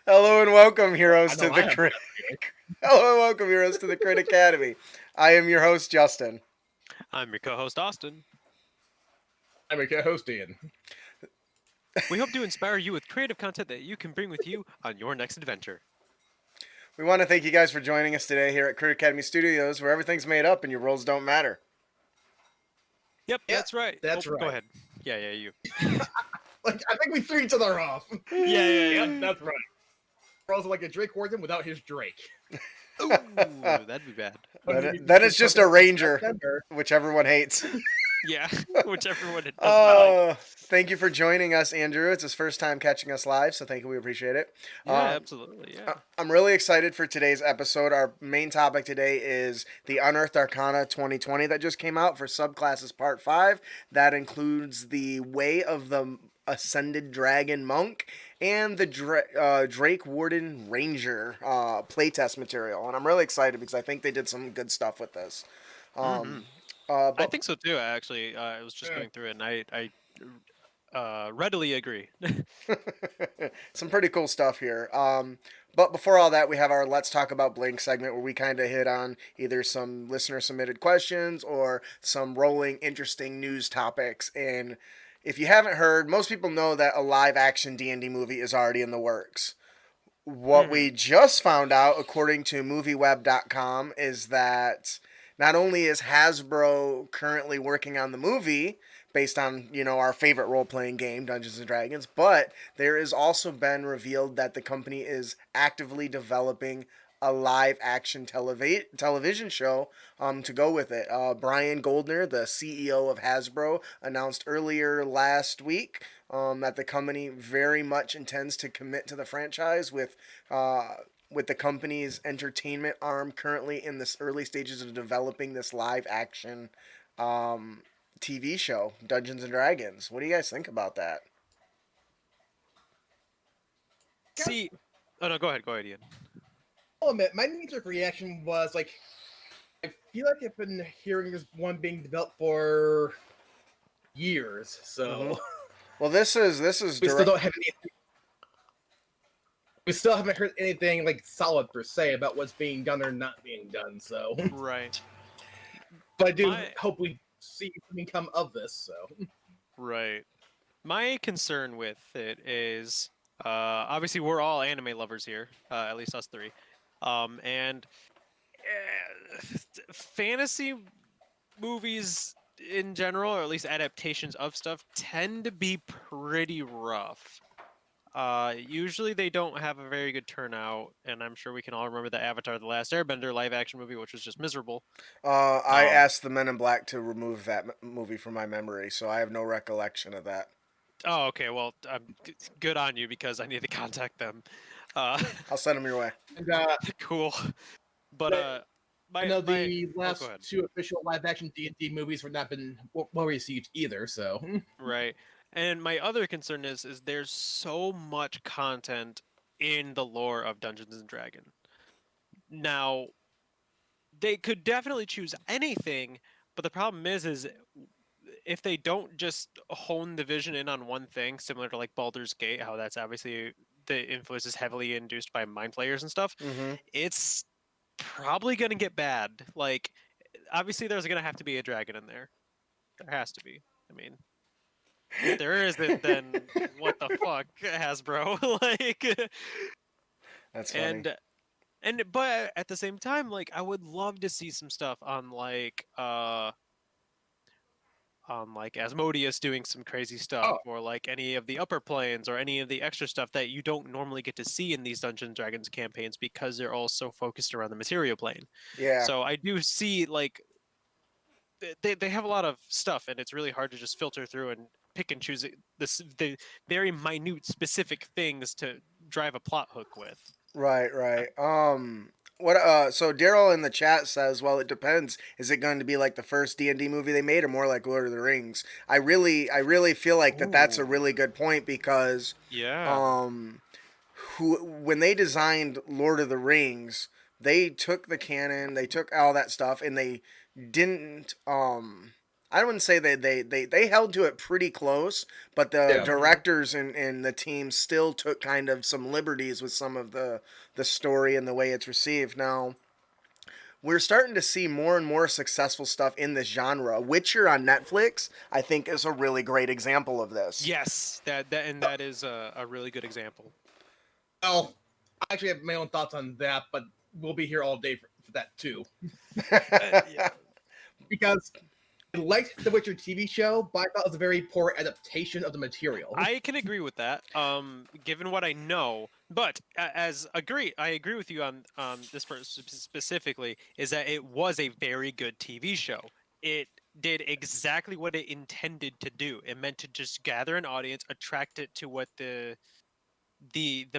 Hello and welcome, heroes, to the Crit. Hello and welcome, heroes, to the Crit Academy. I am your host, Justin. I'm your co-host, Austin. I'm your co-host, Ian. We hope to inspire you with creative content that you can bring with you on your next adventure. We want to thank you guys for joining us today here at Crit Academy Studios, where everything's made up and your roles don't matter. Yep, that's right. That's right. Go ahead. Yeah, you. I think we threw each other off. Yeah. That's right. Rolls like a Drakewarden without his Drake. Ooh, that'd be bad. Then it's just a ranger, which everyone hates. Yeah, which everyone does not like. Thank you for joining us, Andrew. It's his first time catching us live, so thank you. We appreciate it. Yeah, absolutely. Yeah. I'm really excited for today's episode. Our main topic today is the Unearthed Arcana 2020 that just came out for Subclasses Part 5. That includes the Way of the Ascendant Dragon Monk and the Drakewarden Ranger playtest material. And I'm really excited because I think they did some good stuff with this. I think so too, actually. I was just going through it, and I readily agree. Some pretty cool stuff here. But before all that, we have our Let's Talk About Blink segment where we kind of hit on either some listener-submitted questions or some rolling, interesting news topics. And if you haven't heard, most people know that a live-action D&D movie is already in the works. What we just found out, according to MovieWeb.com, is that not only is Hasbro currently working on the movie based on, our favorite role-playing game, Dungeons & Dragons, but there has also been revealed that the company is actively developing a live-action television show to go with it. Brian Goldner, the CEO of Hasbro, announced earlier last week that the company very much intends to commit to the franchise with the company's entertainment arm currently in the early stages of developing this live-action TV show, Dungeons & Dragons. What do you guys think about that? See... Oh, no, go ahead, Ian. I'll admit, my knee-jerk reaction was, I feel like I've been hearing this one being developed for years, so... Mm-hmm. Well, this is we still don't have anything... We still haven't heard anything, solid per se about what's being done or not being done, so... Right. But I do hope we see something come of this, so... Right. My concern with it is... obviously, we're all anime lovers here, at least us three. And fantasy movies in general, or at least adaptations of stuff, tend to be pretty rough. Usually they don't have a very good turnout, and I'm sure we can all remember the Avatar: The Last Airbender live-action movie, which was just miserable. I asked the Men in Black to remove that movie from my memory, so I have no recollection of that. Oh, okay. Well, good on you, because I need to contact them. I'll send them your way. And, cool. But the last two official live-action D&D movies have not been well received either. So right. And my other concern is there's so much content in the lore of Dungeons & Dragons. Now, they could definitely choose anything, but the problem is if they don't just hone the vision in on one thing, similar to Baldur's Gate, how that's obviously the influence is heavily induced by mind flayers and stuff, it's probably going to get bad. Obviously there's going to have to be a dragon in there. There has to be. I mean, if there isn't, then what the fuck, Hasbro? That's funny. But at the same time, I would love to see some stuff on Asmodeus doing some crazy stuff, or any of the upper planes, or any of the extra stuff that you don't normally get to see in these Dungeons & Dragons campaigns because they're all so focused around the material plane. Yeah. So I do see they have a lot of stuff, and it's really hard to just filter through and pick and choose the very minute specific things to drive a plot hook with. Right. So Daryl in the chat says, well, it depends. Is it going to be the first D&D movie they made, or more like Lord of the Rings? I really feel like that's a really good point, because when they designed Lord of the Rings, they took the canon, they took all that stuff, and they didn't I wouldn't say they held to it pretty close, but the Yeah. directors and the team still took kind of some liberties with some of the story and the way it's received. Now, we're starting to see more and more successful stuff in this genre. Witcher on Netflix, I think, is a really great example of this. Yes, that is a really good example. Well, I actually have my own thoughts on that, but we'll be here all day for that too. Yeah. Because I liked the Witcher TV show, but I thought it was a very poor adaptation of the material. I can agree with that. Given what I know, but I agree with you on this part specifically. Is that it was a very good TV show. It did exactly what it intended to do. It meant to just gather an audience, attract it to what the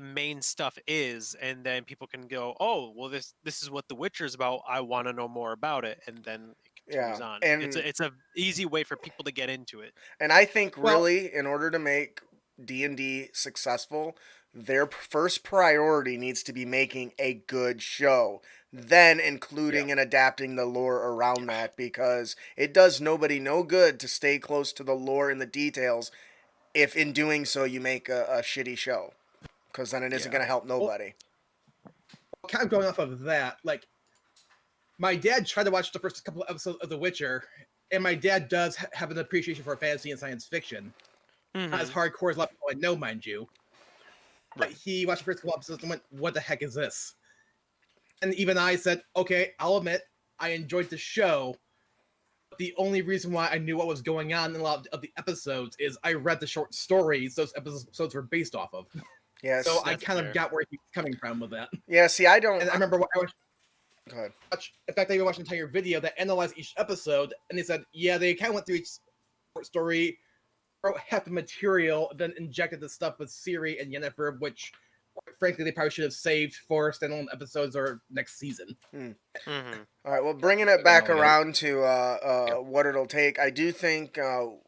main stuff is, and then people can go, oh well, this is what The Witcher is about. I want to know more about it, and then it continues Yeah, on. and It's a easy way for people to get into it. and I think Well- really, in order to make D&D successful, their first priority needs to be making a good show, then including and adapting the lore around that, because it does nobody no good to stay close to the lore and the details if in doing so you make a shitty show, because then it isn't Yeah. going to help nobody. Kind of going off of that, like, my dad tried to watch the first couple of episodes of The Witcher, and my dad does have an appreciation for fantasy and science fiction. Not as hardcore as a lot of people I know, mind you. But he watched the first couple episodes and went, what the heck is this? And even I said, okay, I'll admit, I enjoyed the show. The only reason why I knew what was going on in a lot of the episodes is I read the short stories those episodes were based off of. Yes. So I That's kind fair. of got where he's coming from with that. Yeah, see, I don't... And I remember I was Go ahead. in fact, I even watched an entire video that analyzed each episode, and they said, yeah, they kind of went through each short story, wrote half the material, then injected the stuff with Ciri and Yennefer, which, quite frankly, they probably should have saved for standalone episodes or next season. All right, well, bringing it back Yeah. around to what it'll take, I do think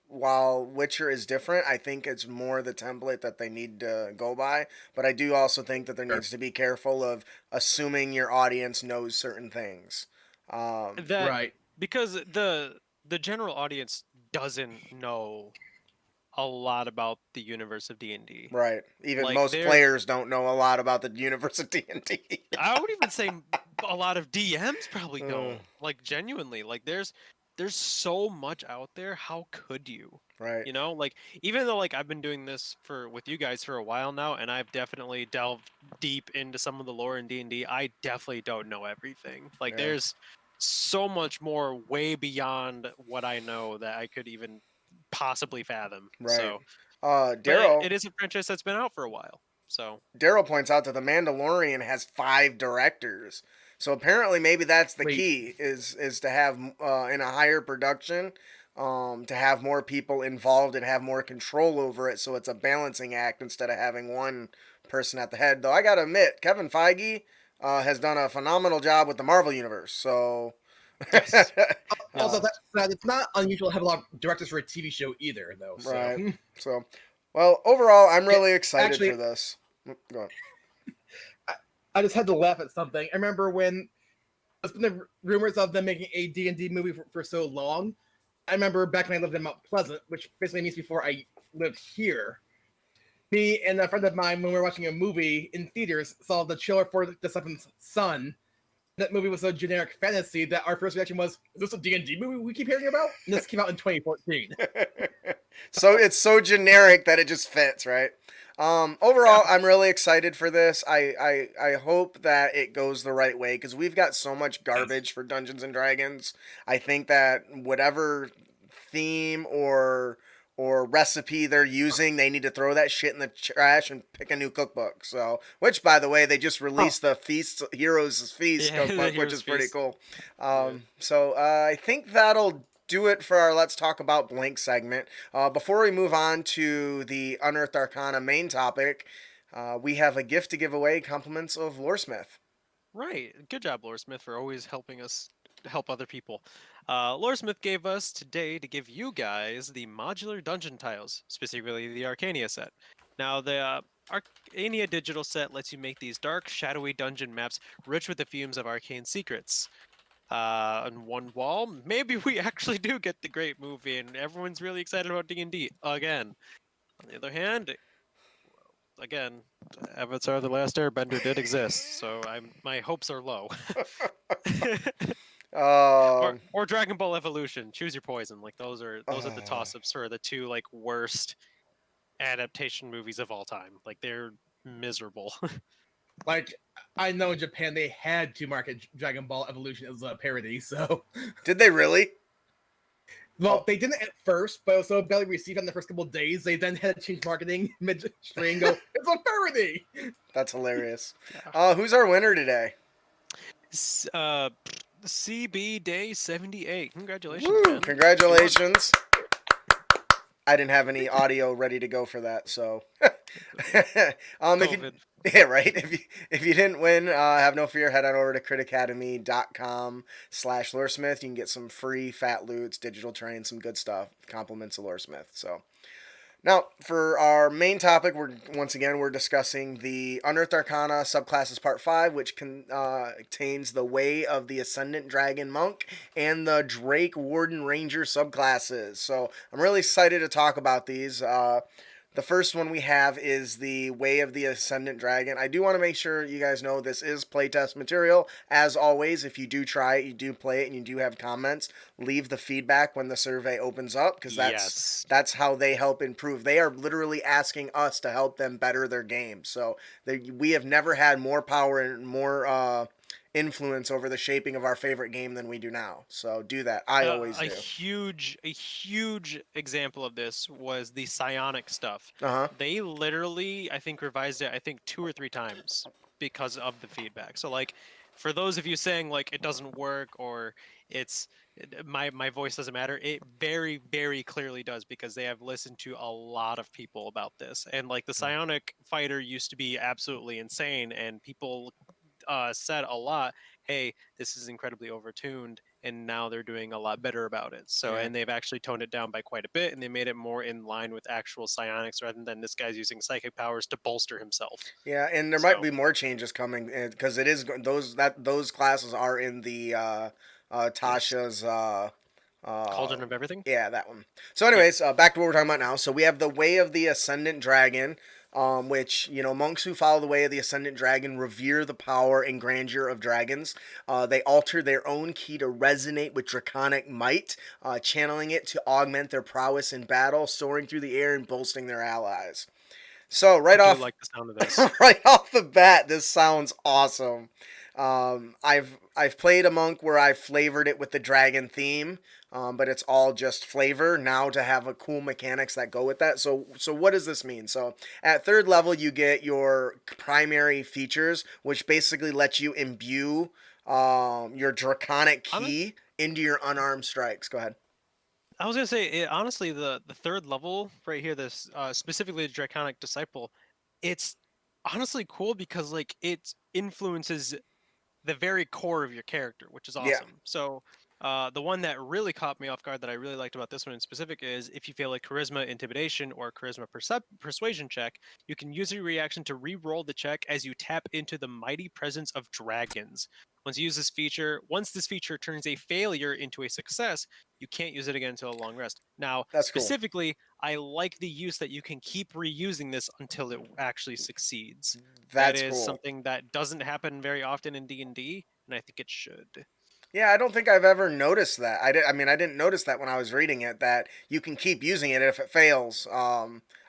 while Witcher is different, I think it's more the template that they need to go by. But I do also think that there Sure. needs to be careful of assuming your audience knows certain things. That Right. because the general audience doesn't know a lot about the universe of D&D. Right. Even Like, most they're- players don't know a lot about the universe of D&D. I would even say a lot of DMs probably don't. Mm. Like, genuinely, like there's so much out there. How could you? Right. You know, like, even though like I've been doing this with you guys for a while now, and I've definitely delved deep into some of the lore in D&D, I definitely don't know everything. Like, Yeah. there's so much more way beyond what I know that I could even possibly fathom. Right. So, but Daryl it is a franchise that's been out for a while. So Daryl points out that the Mandalorian has 5 directors. So apparently, maybe that's the Wait. key is to have in a higher production, to have more people involved and have more control over it. So it's a balancing act instead of having one person at the head. Though I gotta admit, Kevin Feige has done a phenomenal job with the Marvel universe. So. Yes. Also, that it's not unusual to have a lot of directors for a TV show either, though. So. Right. So, well, overall, I'm really excited actually- for this. Go on. I just had to laugh at something. I remember when there's been the rumors of them making a D&D movie for so long. I remember back when I lived in Mount Pleasant, which basically means before I lived here. Me and a friend of mine, when we were watching a movie in theaters, saw the trailer for The Seventh Son. That movie was a generic fantasy that our first reaction was, is this a D&D movie we keep hearing about? And this came out in 2014. So it's so generic that it just fits, right? Overall, I'm really excited for this. I hope that it goes the right way, because we've got so much garbage for Dungeons and Dragons. I think that whatever theme or recipe they're using, they need to throw that shit in the trash and pick a new cookbook. So, which, by the way, they just released the Heroes Feast Yeah, the cookbook, which Heroes is pretty Feast. cool. Yeah. So I think that'll do it for our Let's Talk About Blink segment. Before we move on to the Unearthed Arcana main topic, we have a gift to give away, compliments of Loresmith. Right. Good job, Lore Smith, for always helping us help other people. Lore Smith gave us today to give you guys the modular dungeon tiles, specifically the Arcania set. Now, the Arcania digital set lets you make these dark, shadowy dungeon maps rich with the fumes of arcane secrets. On one wall, maybe we actually do get the great movie, and everyone's really excited about D&D again. On the other hand, again, Avatar: The Last Airbender did exist, so my hopes are low. Um, or Dragon Ball Evolution. Choose your poison. Like those are the uh, toss-ups for the two like worst adaptation movies of all time. Like they're miserable. Like, I know in Japan they had to market Dragon Ball Evolution as a parody, so. did they really? Well, Oh. they didn't at first, but it was so badly received on the first couple of days, they then had to change marketing midstream and go, it's a parody! That's hilarious. Yeah. Who's our winner today? CB Day 78. Congratulations, Woo! man. Congratulations. I didn't have any audio ready to go for that, so. If you, yeah, right. If you didn't win, have no fear. Head on over to critacademy.com/loresmith. You can get some free fat loots, digital terrain, some good stuff. Compliments of Loresmith. So. Now, for our main topic, we're discussing the Unearthed Arcana Subclasses Part 5, which contains the Way of the Ascendant Dragon Monk and the Drakewarden Ranger subclasses. So I'm really excited to talk about these. The first one we have is the Way of the Ascendant Dragon. I do want to make sure you guys know this is playtest material. As always, if you do try it, you do play it, and you do have comments, leave the feedback when the survey opens up, because that's how they help improve. They are literally asking us to help them better their game. So we have never had more power and more influence over the shaping of our favorite game than we do now. So do that. I always do. A huge example of this was the psionic stuff. Uh-huh. They literally, I think, revised it, 2 or 3 times because of the feedback. So like, for those of you saying like it doesn't work or it's my voice doesn't matter, it very, very clearly does, because they have listened to a lot of people about this. And like the psionic fighter used to be absolutely insane, and people said a lot, hey, this is incredibly overtuned, and now they're doing a lot better about it. So, Yeah. and they've actually toned it down by quite a bit, and they made it more in line with actual psionics rather than this guy's using psychic powers to bolster himself. Yeah, and there might be more changes coming, because it is those classes are in the Tasha's Cauldron of Everything? yeah, that one. So anyways, back to what we're talking about now. So we have the Way of the Ascendant Dragon, which, monks who follow the Way of the Ascendant Dragon revere the power and grandeur of dragons. They alter their own ki to resonate with draconic might, channeling it to augment their prowess in battle, soaring through the air and boasting their allies. So I do like the sound of this. right off the bat, this sounds awesome. I've played a monk where I flavored it with the dragon theme, but it's all just flavor now to have a cool mechanics that go with that. So what does this mean? So at 3rd level, you get your primary features, which basically let you imbue your draconic ki into your unarmed strikes. Go ahead. I was gonna say, honestly, the 3rd level right here, this specifically the Draconic Disciple, it's honestly cool because like it influences the very core of your character, which is awesome. Yeah. So the one that really caught me off guard that I really liked about this one in specific is if you fail a charisma intimidation or charisma persuasion check, you can use your reaction to re-roll the check as you tap into the mighty presence of dragons. Once this feature turns a failure into a success, you can't use it again until a long rest. Now, That's cool. specifically, I like the use that you can keep reusing this until it actually succeeds. That's That is cool. something that doesn't happen very often in D&D, and I think it should. Yeah, I don't think I've ever noticed that. I didn't notice that when I was reading it, that you can keep using it if it fails.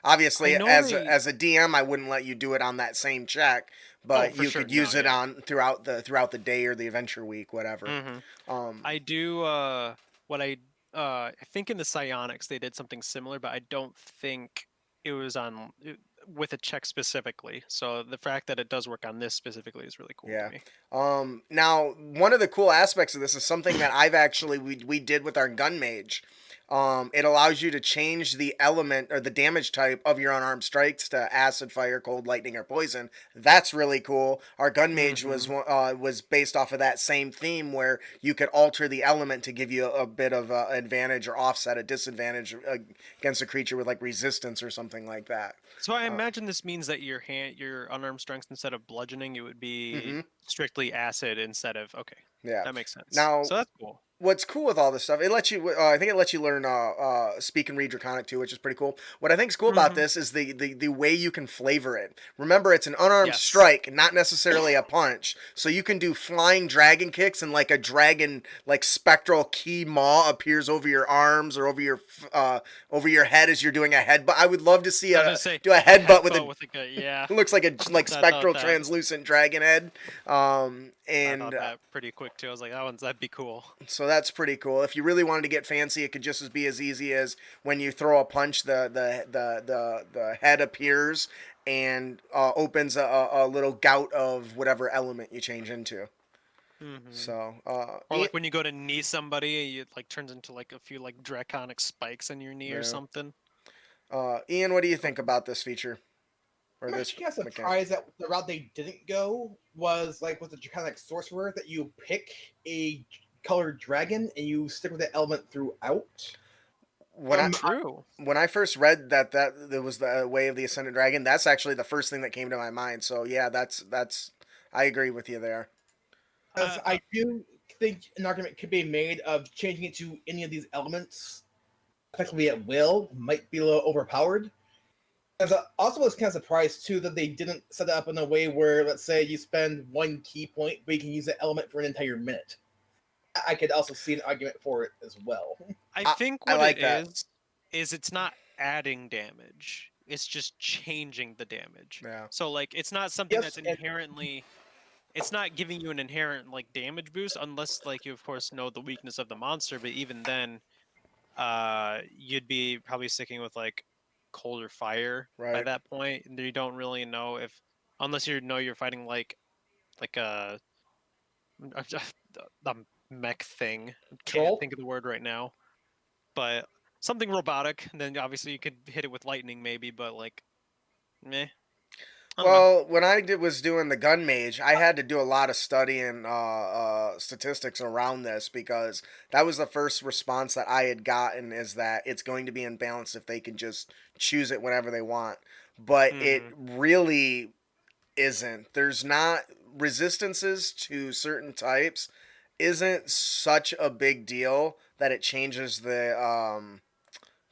Obviously, as a DM, I wouldn't let you do it on that same check, but you could use it on throughout the day or the adventure week, whatever. Mm-hmm. I do I think in the psionics they did something similar, but I don't think it was on with a check specifically. So the fact that it does work on this specifically is really cool to me. Now, one of the cool aspects of this is something that we did with our gun mage. It allows you to change the element or the damage type of your unarmed strikes to acid, fire, cold, lightning, or poison. That's really cool. Our gun mage was based off of that same theme, where you could alter the element to give you a bit of advantage or offset a disadvantage against a creature with like resistance or something like that. So I imagine this means that your unarmed strength, instead of bludgeoning, it would be strictly acid instead of Yeah. That makes sense. Now, So that's cool. what's cool with all this stuff, it lets you. I think it lets you learn speak and read Draconic too, which is pretty cool. What I think is cool about this is the way you can flavor it. Remember, it's an unarmed Yes. strike, not necessarily a punch. So you can do flying dragon kicks, and like a dragon, like spectral key maw appears over your arms or over your head as you're doing a headbutt. I would love to see I was gonna say, do a headbutt with a. like a yeah. It looks like a like I thought spectral that. translucent dragon head. I And thought that pretty quick too. I was like, that'd be cool. so that's pretty cool. If you really wanted to get fancy, it could just be as easy as when you throw a punch, the head appears and opens a little gout of whatever element you change into. So, Or like when you go to knee somebody, it like turns into like a few like draconic spikes in your knee or something. Ian, what do you think about this feature? Or I'm this actually kind of mechanic? surprised that the route they didn't go was like with the Draconic Sorcerer, that you pick a colored dragon and you stick with the element throughout. True. When I first read that there was the way of the Ascendant Dragon, that's actually the first thing that came to my mind. So yeah, that's I agree with you there. Because I do think an argument could be made of changing it to any of these elements effectively at will might be a little overpowered. Because I also was kind of surprised too that they didn't set it up in a way where, let's say, you spend one key point, but you can use the element for an entire minute. I could also see an argument for it as well. I think what like it that. is it's not adding damage. It's just changing the damage. Yeah. So like it's not something Yes, that's inherently it's not giving you an inherent like damage boost unless like you of course know the weakness of the monster, but even then you'd be probably sticking with like cold or fire by Right. that point. And you don't really know if unless you know you're fighting like a the mech thing. Can't Troll? think of the word right now. But something robotic, and then obviously you could hit it with lightning maybe, but like meh. I don't know. Well, when I was doing the gun mage, I had to do a lot of studying statistics around this because that was the first response that I had gotten is that it's going to be imbalanced if they can just choose it whenever they want. But it really isn't. There's not resistances to certain types isn't such a big deal that it changes the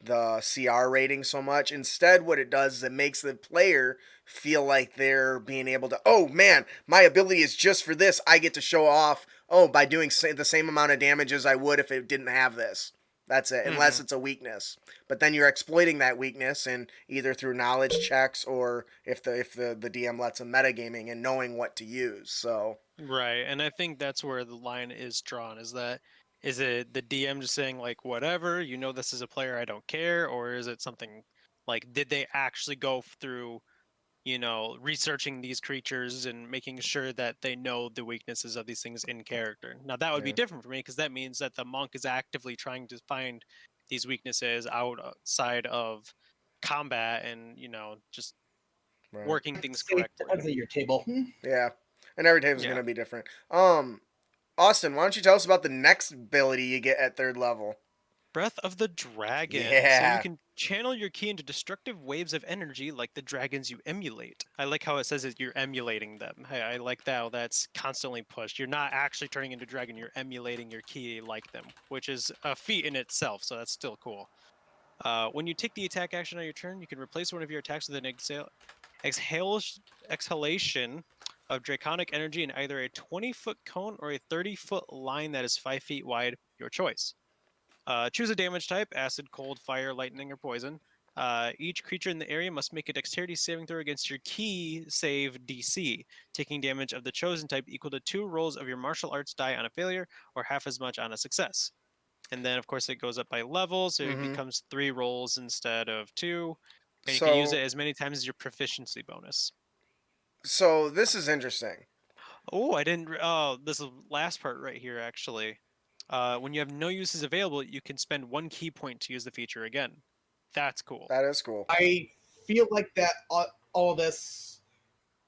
CR rating so much. Instead, what it does is it makes the player feel like they're being able to, oh man, my ability is just for this. I get to show off, by doing the same amount of damage as I would if it didn't have this. That's it, unless it's a weakness. But then you're exploiting that weakness, and either through knowledge checks or if the DM lets them metagaming and knowing what to use. So Right, and I think that's where the line is drawn. Is it the DM just saying like whatever, this is a player, I don't care, or is it something like did they actually go through, researching these creatures and making sure that they know the weaknesses of these things in character? Now that would be different for me because that means that the monk is actively trying to find these weaknesses outside of combat and just right. working things Say it depends correctly. on your table. Yeah, and every table is Yeah. going to be different. Austin, why don't you tell us about the next ability you get at 3rd level? Breath of the Dragon. So Yeah. you can channel your ki into destructive waves of energy like the dragons you emulate. I like how it says that you're emulating them. I like that how that's constantly pushed. You're not actually turning into a dragon, you're emulating your ki like them, which is a feat in itself, so that's still cool. When you take the attack action on your turn, you can replace one of your attacks with an exhalation of draconic energy in either a 20-foot cone or a 30-foot line that is 5 feet wide, your choice. Choose a damage type: acid, cold, fire, lightning, or poison. Each creature in the area must make a dexterity saving throw against your ki save DC, taking damage of the chosen type equal to 2 rolls of your martial arts die on a failure or half as much on a success. And then, of course, it goes up by level, so it becomes 3 rolls instead of 2. And you can use it as many times as your proficiency bonus. So this is interesting. Oh, I didn't. Oh, this is the last part right here, actually. When you have no uses available, you can spend 1 key point to use the feature again. That's cool. That is cool. I feel like that all this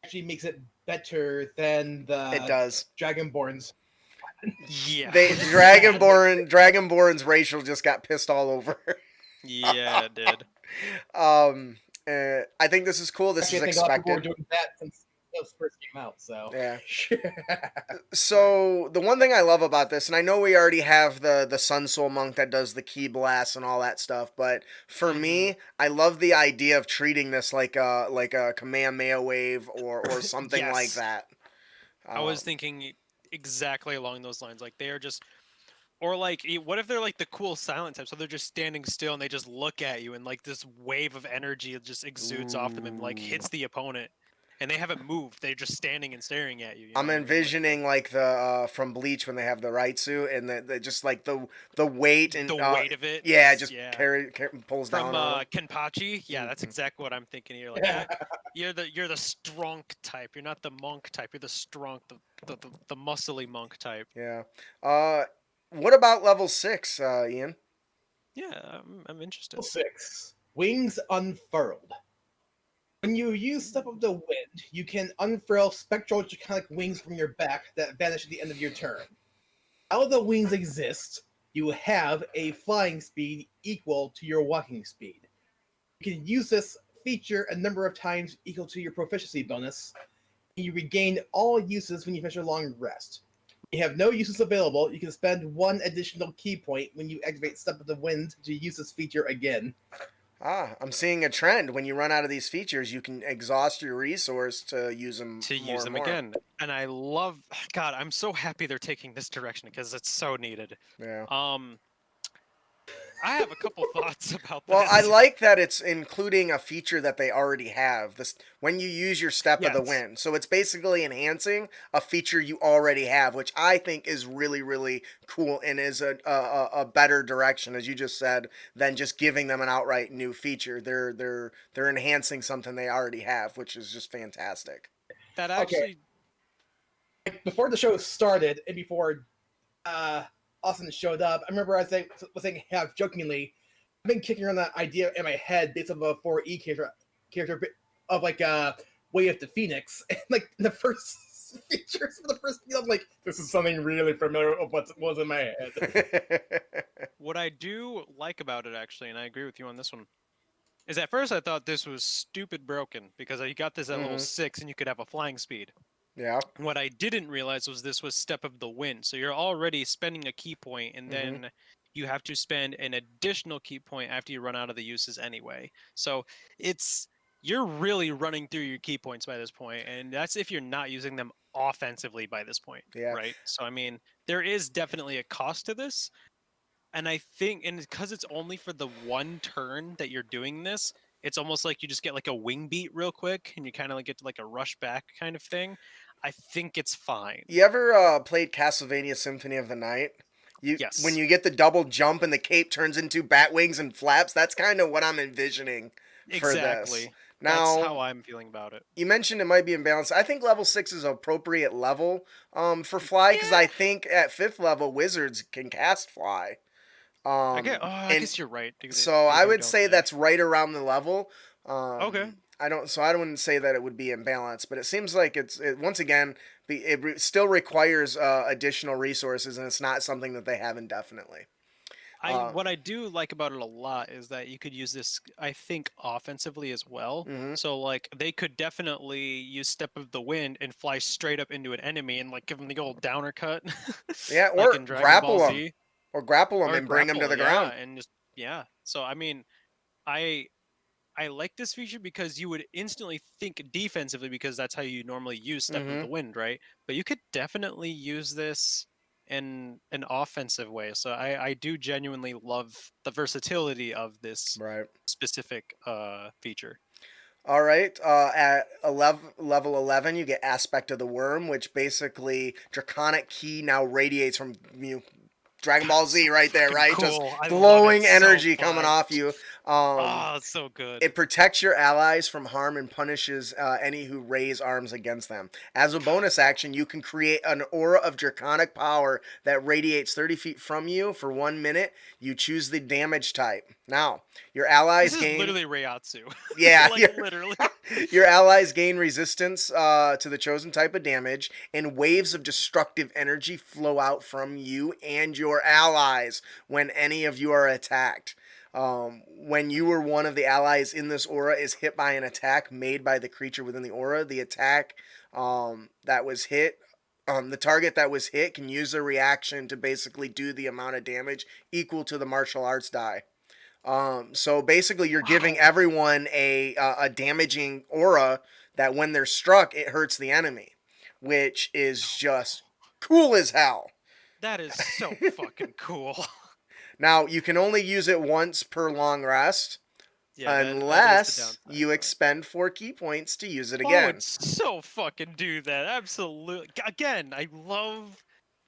actually makes it better than the It does. Dragonborns. Yeah. Dragonborn's racial just got pissed all over. Yeah, it did. I think this is cool. This Actually, is I think a lot of people were expected. doing that since those first came out. So Yeah. So the one thing I love about this, and I know we already have the Sun Soul Monk that does the Ki Blast and all that stuff, but for me, I love the idea of treating this like a Kamehameha wave or something like Yes. that. I was thinking exactly along those lines. Like they are just, or like, what if they're like the cool silent type? So they're just standing still and they just look at you, and like this wave of energy just exudes off them and like hits the opponent, and they haven't moved. They're just standing and staring at you. You know I'm what I mean? Like, envisioning like the from Bleach when they have the right suit and the just like the weight and the weight of it. yeah, just Yeah. pulls From down on 'em. Kenpachi, yeah, that's exactly what I'm thinking here. Like you're the strong type. You're not the monk type. You're the strong, the muscly monk type. Yeah. What about level 6, Ian? Yeah, I'm interested. 6. Wings Unfurled. When you use Step of the Wind, you can unfurl spectral draconic wings from your back that vanish at the end of your turn. How the wings exist, you have a flying speed equal to your walking speed. You can use this feature a number of times equal to your proficiency bonus. And you regain all uses when you finish a long rest. When you have no uses available, you can spend 1 additional key point when you activate Step of the Wind to use this feature again. I'm seeing a trend. When you run out of these features, you can exhaust your resource to use them Again. And I love, God, I'm so happy they're taking this direction because it's so needed. Yeah. I have a couple thoughts about this. Well, I like that it's including a feature that they already have. This when you use your Step of the Wind. So it's basically enhancing a feature you already have, which I think is really, really cool and is a better direction, as you just said, than just giving them an outright new feature. They're enhancing something they already have, which is just fantastic. That actually, before the show started and before Austin showed up, I remember I was saying half jokingly, I've been kicking around that idea in my head based on the 4E character of like Way of the Phoenix. And like the first features for the first few, I'm like, this is something really familiar of what was in my head. What I do like about it actually, and I agree with you on this one, is at first I thought this was stupid broken because you got this at level 6 and you could have a flying speed. Yeah. What I didn't realize was this was Step of the Wind. So you're already spending a key point, and then you have to spend an additional key point after you run out of the uses anyway. So you're really running through your key points by this point, and that's if you're not using them offensively by this point, right? So I mean, there is definitely a cost to this, and I think, and because it's only for the one turn that you're doing this, it's almost like you just get like a wing beat real quick, and you kind of like get to like a rush back kind of thing. I think it's fine. You ever played Castlevania Symphony of the Night? Yes. When you get the double jump and the cape turns into bat wings and flaps, that's kind of what I'm envisioning for this. Now, that's how I'm feeling about it. You mentioned it might be imbalanced. I think level 6 is an appropriate level for Fly because I think at 5th level, Wizards can cast Fly. I guess you're right. So I would say that's right around the level. Okay. I wouldn't say that it would be imbalanced, but it seems like once again, it still requires additional resources, and it's not something that they have indefinitely. What I do like about it a lot is that you could use this, I think, offensively as well. So like they could definitely use Step of the Wind and fly straight up into an enemy and like give them the old downer cut. Yeah, like or grapple them, and bring them to the ground. And just So I mean, I like this feature because you would instantly think defensively because that's how you normally use Step of the Wind, right? But you could definitely use this in an offensive way. So I do genuinely love the versatility of this specific feature. All right. At level 11, you get Aspect of the Worm, which basically Draconic Ki now radiates from you. Dragon Ball Z right there, right? Cool. Just glowing energy coming off you. It's so good. It protects your allies from harm and punishes any who raise arms against them. As a bonus action, you can create an aura of draconic power that radiates 30 feet from you for 1 minute. You choose the damage type. Now, your allies gain... This is literally Reiatsu. Yeah. Literally. Your allies gain resistance to the chosen type of damage, and waves of destructive energy flow out from you and your allies when any of you are attacked. When you or one of the allies in this aura is hit by an attack made by the creature within the aura, the attack that was hit, the target that was hit can use a reaction to basically do the amount of damage equal to the martial arts die. So basically, you're giving everyone a damaging aura that when they're struck, it hurts the enemy, which is just cool as hell. That is so fucking cool. Now, you can only use it once per long rest, Yeah, unless that is the you downside. expend 4 key points to use it I again. would so fucking do that. Absolutely. Again, I love,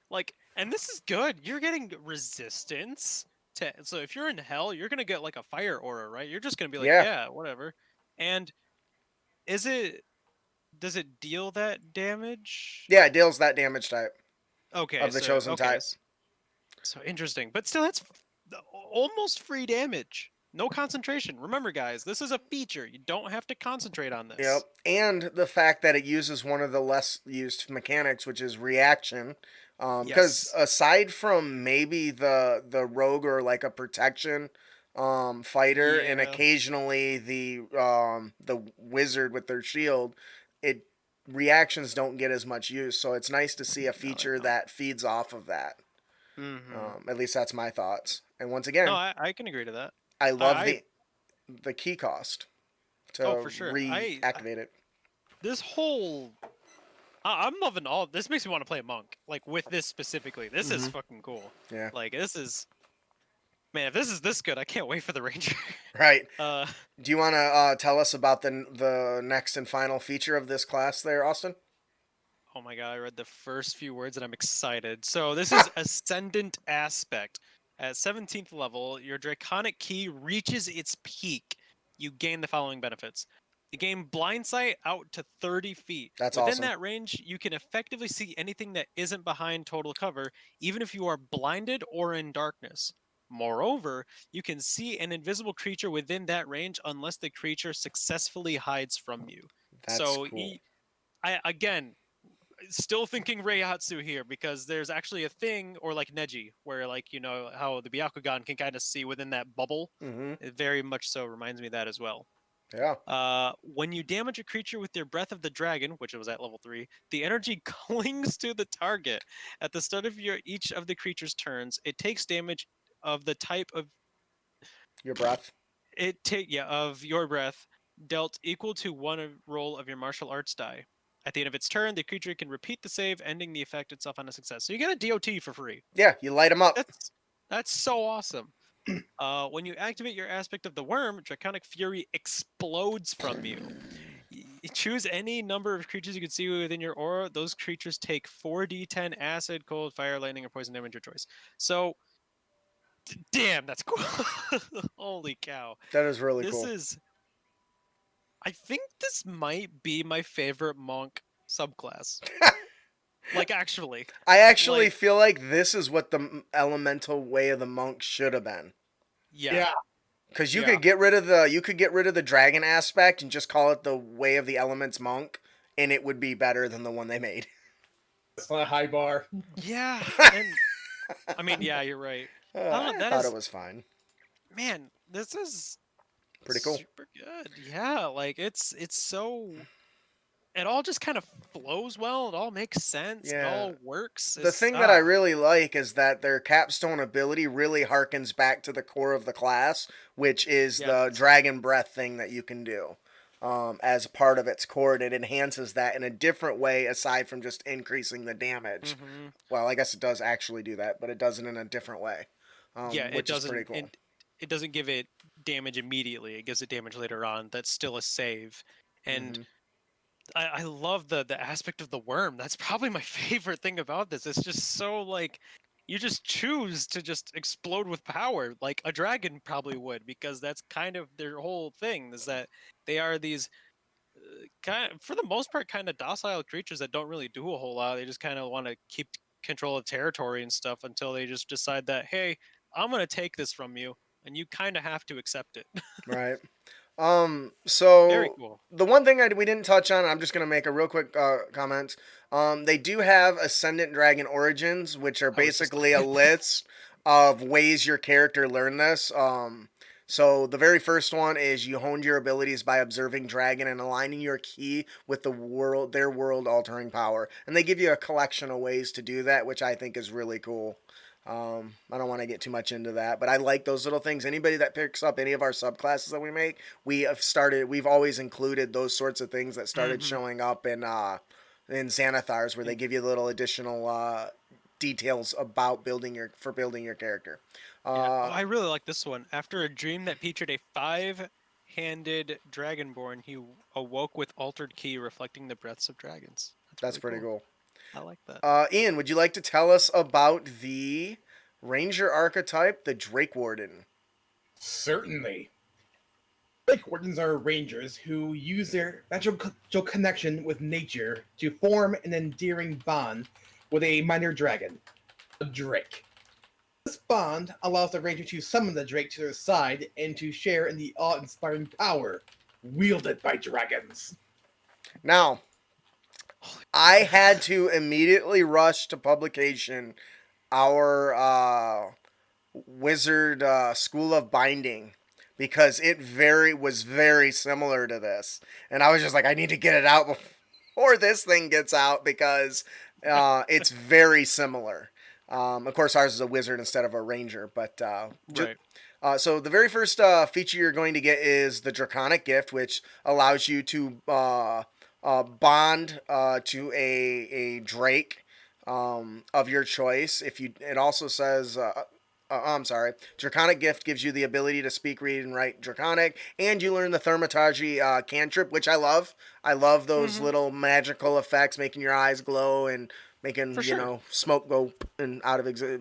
like, and this is good. You're getting resistance to. So if you're in hell, you're gonna get like a fire aura, right? You're just gonna be like, Yeah. yeah, whatever. And is it? Does it deal that damage? Yeah, it deals that damage type Okay. of the chosen type. So interesting, but still, that's almost free damage. No concentration. Remember, guys, this is a feature. You don't have to concentrate on this. Yep. And the fact that it uses one of the less used mechanics, which is reaction. Because Yes. aside from maybe the rogue or like a protection fighter, and Yeah. occasionally the wizard with their shield, reactions don't get as much use. So it's nice to see a feature that feeds off of that. At least that's my thoughts. And once again, No, I can agree to that. I love the key cost to for sure. reactivate it. This whole, I'm loving all. This makes me want to play a monk. Like with this specifically, this is fucking cool. Yeah. Like this is, man. If this is this good, I can't wait for the ranger. Right. Uh, Do you want to tell us about the next and final feature of this class there, Austin? oh my god, I read the first few words and I'm excited. So this is Ascendant Aspect. At 17th level, your Draconic Key reaches its peak. You gain the following benefits. You gain blind sight out to 30 feet. That's Within awesome. that range, you can effectively see anything that isn't behind total cover, even if you are blinded or in darkness. Moreover, you can see an invisible creature within that range unless the creature successfully hides from you. That's so cool. again, still thinking Reiatsu here because there's actually a thing, or like Neji, where like you know how the Byakugan can kind of see within that bubble. It very much so reminds me of that as well. Yeah. When you damage a creature with your Breath of the Dragon, which was at level 3, the energy clings to the target. At the start of each of the creature's turns, it takes damage of the type of Your breath. of your breath dealt equal to one roll of your martial arts die. At the end of its turn, the creature can repeat the save, ending the effect itself on a success. So you get a DOT for free. Yeah, you light them up. That's so awesome. When you activate your aspect of the worm, Draconic Fury explodes from you. Choose any number of creatures you can see within your aura. Those creatures take 4d10 acid, cold, fire, lightning, or poison damage, your choice. So, damn, that's cool. Holy cow. That is really cool. I think this might be my favorite monk subclass. Like, actually. I actually feel like this is what the elemental way of the monk should have been. Yeah. Because you could get rid of the dragon aspect and just call it the way of the elements monk, and it would be better than the one they made. It's not a high bar. Yeah. And, I mean, yeah, you're right. I thought it was fine. Man, this is pretty cool. Super good. Yeah, like it's so. It all just kind of flows well. It all makes sense. Yeah. It all works. The thing that I really like is that their capstone ability really harkens back to the core of the class, which is the dragon breath thing that you can do as part of its core, and it enhances that in a different way aside from just increasing the damage. Well, I guess it does actually do that, but it does it in a different way. Which is pretty cool. It doesn't give it damage immediately. It gives it damage later on. That's still a save, and I love the aspect of the worm. That's probably my favorite thing about this. It's just so like you just choose to just explode with power like a dragon probably would, because that's kind of their whole thing, is that they are these kind of, for the most part, kind of docile creatures that don't really do a whole lot. They just kind of want to keep control of territory and stuff until they just decide that, hey, I'm going to take this from you, and you kind of have to accept it. Right. So Very cool. The one thing we didn't touch on, I'm just going to make a real quick comment. They do have Ascendant Dragon Origins, which are basically a list of ways your character learned this. So the very first one is you honed your abilities by observing dragon and aligning your key with their world altering power. And they give you a collection of ways to do that, which I think is really cool. I don't want to get too much into that, but I like those little things. Anybody that picks up any of our subclasses that we make, we've always included those sorts of things that started showing up in Xanathars, where they give you little additional details about building your character. Yeah. Oh, I really like this one. After a dream that featured a 5-handed dragonborn, he awoke with altered key reflecting the breaths of dragons. That's really pretty cool. I like that. Ian, would you like to tell us about the Ranger archetype, the Drakewarden? Certainly. Dracowardens are rangers who use their magical connection with nature to form an endearing bond with a minor dragon, a drake. This bond allows the ranger to summon the drake to their side and to share in the awe-inspiring power wielded by dragons. Now, I had to immediately rush to publication our Wizard School of Binding because it was very similar to this, and I was just like, I need to get it out before this thing gets out because it's very similar. Of course, ours is a wizard instead of a ranger, but Right. so the very first feature you're going to get is the Draconic Gift, which allows you to bond to a drake of your choice. It also says. I'm sorry. Draconic Gift gives you the ability to speak, read, and write Draconic, and you learn the Thaumaturgy cantrip, which I love. I love those little magical effects, making your eyes glow and making smoke go and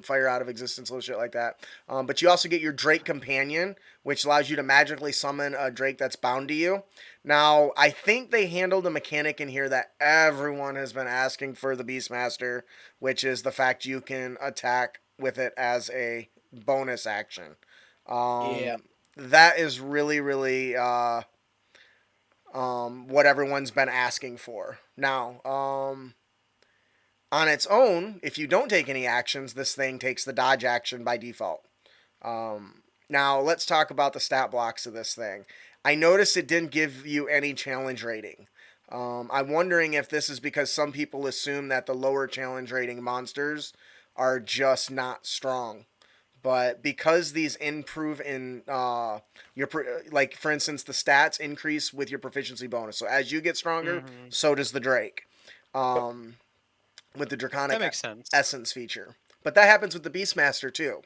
fire out of existence, little shit like that. But you also get your Drake Companion, which allows you to magically summon a Drake that's bound to you. Now, I think they handled a mechanic in here that everyone has been asking for the Beastmaster, which is the fact you can attack with it as a bonus action. That is really, really what everyone's been asking for. Now, on its own, if you don't take any actions, this thing takes the dodge action by default. Now, let's talk about the stat blocks of this thing. I noticed it didn't give you any challenge rating. I'm wondering if this is because some people assume that the lower challenge rating monsters are just not strong. But because these improve in like for instance, the stats increase with your proficiency bonus. So as you get stronger, so does the Drake. With the Draconic Essence feature. But that happens with the Beastmaster too.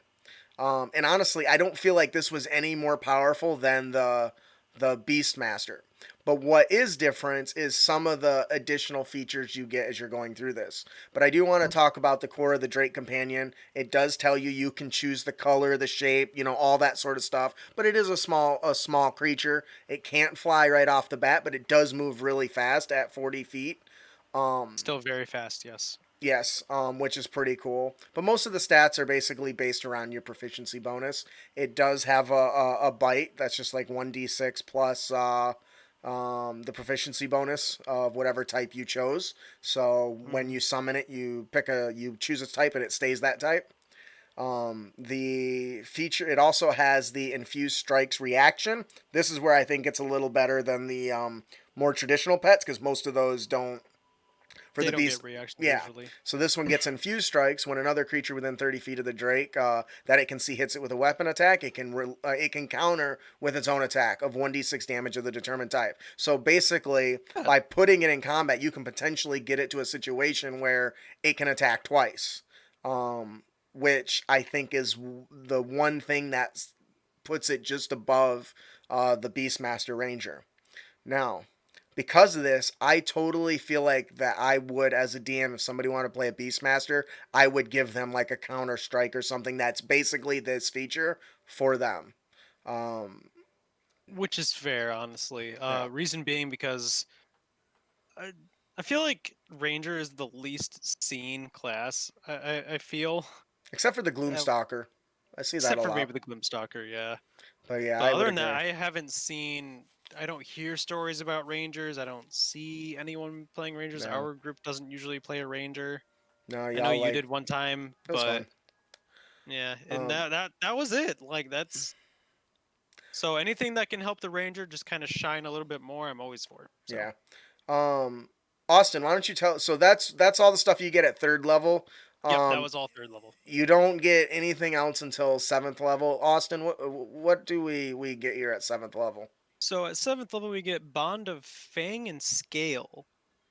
And honestly, I don't feel like this was any more powerful than the Beastmaster. But what is different is some of the additional features you get as you're going through this. But I do want to talk about the core of the Drake Companion. It does tell you can choose the color, the shape, all that sort of stuff. But it is a small creature. It can't fly right off the bat, but it does move really fast at 40 feet. Still very fast, yes. Yes, which is pretty cool. But most of the stats are basically based around your proficiency bonus. It does have a bite that's just like 1d6 plus the proficiency bonus of whatever type you chose. So when you summon it, you choose a type and it stays that type. The feature, it also has the Infused Strikes reaction. This is where I think it's a little better than the more traditional pets because most of those don't. For the beast, usually. So this one gets Infused Strikes when another creature within 30 feet of the Drake that it can see hits it with a weapon attack. It can counter with its own attack of 1d6 damage of the determined type. So basically, by putting it in combat, you can potentially get it to a situation where it can attack twice, which I think is the one thing that puts it just above the Beastmaster Ranger. Now, because of this, I totally feel like that I would, as a DM, if somebody wanted to play a Beastmaster, I would give them like a counter strike or something that's basically this feature for them. Which is fair, honestly. Reason being because I feel like Ranger is the least seen class. I feel. Except for the Gloomstalker. I see that a lot. Except for maybe the Gloomstalker, yeah. But yeah, other than that, I haven't seen. I don't hear stories about Rangers. I don't see anyone playing Rangers. No. Our group doesn't usually play a Ranger. No, I know you did one time, it was but fun. yeah, and that was it. Like that's So anything that can help the ranger just kind of shine a little bit more, I'm always for. So. Yeah. Austin, why don't you tell? So that's all the stuff you get at 3rd level. Yep, that was all 3rd level. You don't get anything else until 7th level. Austin, what do we get here at 7th level? So at 7th level, we get Bond of Fang and Scale.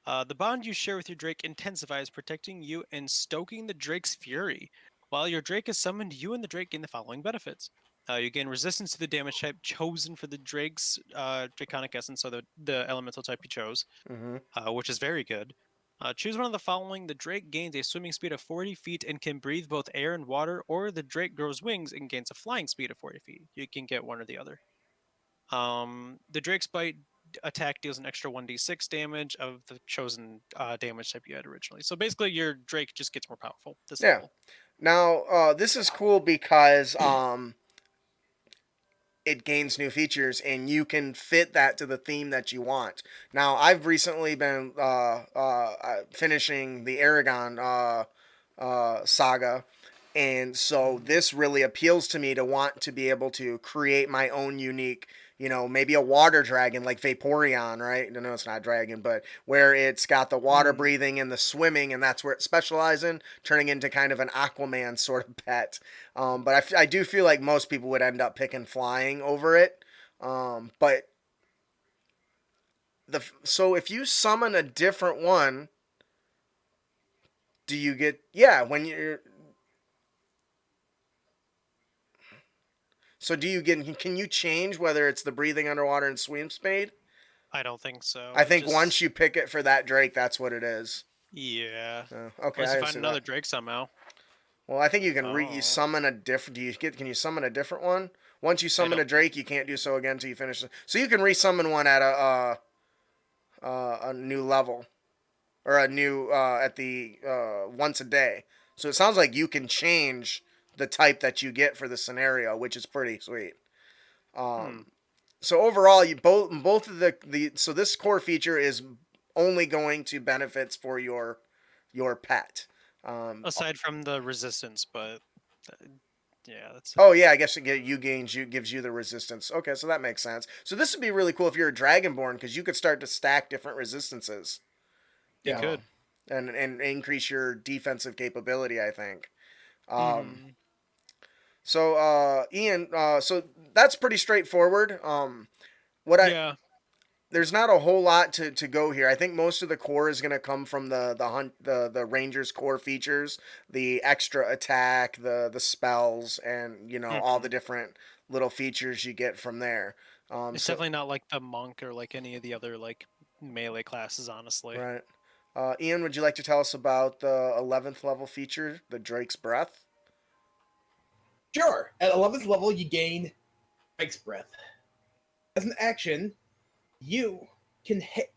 The bond you share with your Drake intensifies, protecting you and stoking the Drake's fury. While your Drake is summoned, you and the Drake gain the following benefits. You gain resistance to the damage type chosen for the Drake's Draconic Essence, so the elemental type you chose, which is very good. Choose one of the following. The Drake gains a swimming speed of 40 feet and can breathe both air and water, or the Drake grows wings and gains a flying speed of 40 feet. You can get one or the other. The Drake's Bite attack deals an extra 1d6 damage of the chosen damage type you had originally. So basically, your Drake just gets more powerful this level. Now, this is cool because it gains new features, and you can fit that to the theme that you want. Now, I've recently been finishing the Aragon saga, and so this really appeals to me to want to be able to create my own unique, maybe a water dragon like Vaporeon, right? No, it's not a dragon, but where it's got the water breathing and the swimming, and that's where it specializes in, turning into kind of an Aquaman sort of pet. But I do feel like most people would end up picking flying over it. But so if you summon a different one, do you get when you're So can you change whether it's the breathing underwater and swim speed? I don't think so. I think once you pick it for that Drake, that's what it is. Yeah. Okay. Unless you find another Drake somehow. Well, I think you can you summon a different. Can you summon a different one? Once you summon a Drake, you can't do so again until you finish. So you can resummon one at a new level, or a new at the once a day. So it sounds like you can change the type that you get for the scenario, which is pretty sweet. So overall, you both of the so this core feature is only going to benefits for your pet. Aside from the resistance, but yeah, that's. Oh yeah, I guess gives you the resistance. Okay, so that makes sense. So this would be really cool if you're a Dragonborn, because you could start to stack different resistances. You could. And increase your defensive capability, I think. So Ian, so that's pretty straightforward. There's not a whole lot to go here. I think most of the core is going to come from the Ranger's core features, the extra attack, the spells, and all the different little features you get from there. It's definitely not like the monk or like any of the other like melee classes, honestly. Right. Ian, would you like to tell us about the 11th level feature, the Drake's Breath? Sure. At 11th level, you gain Drake's Breath. As an action, you can hit.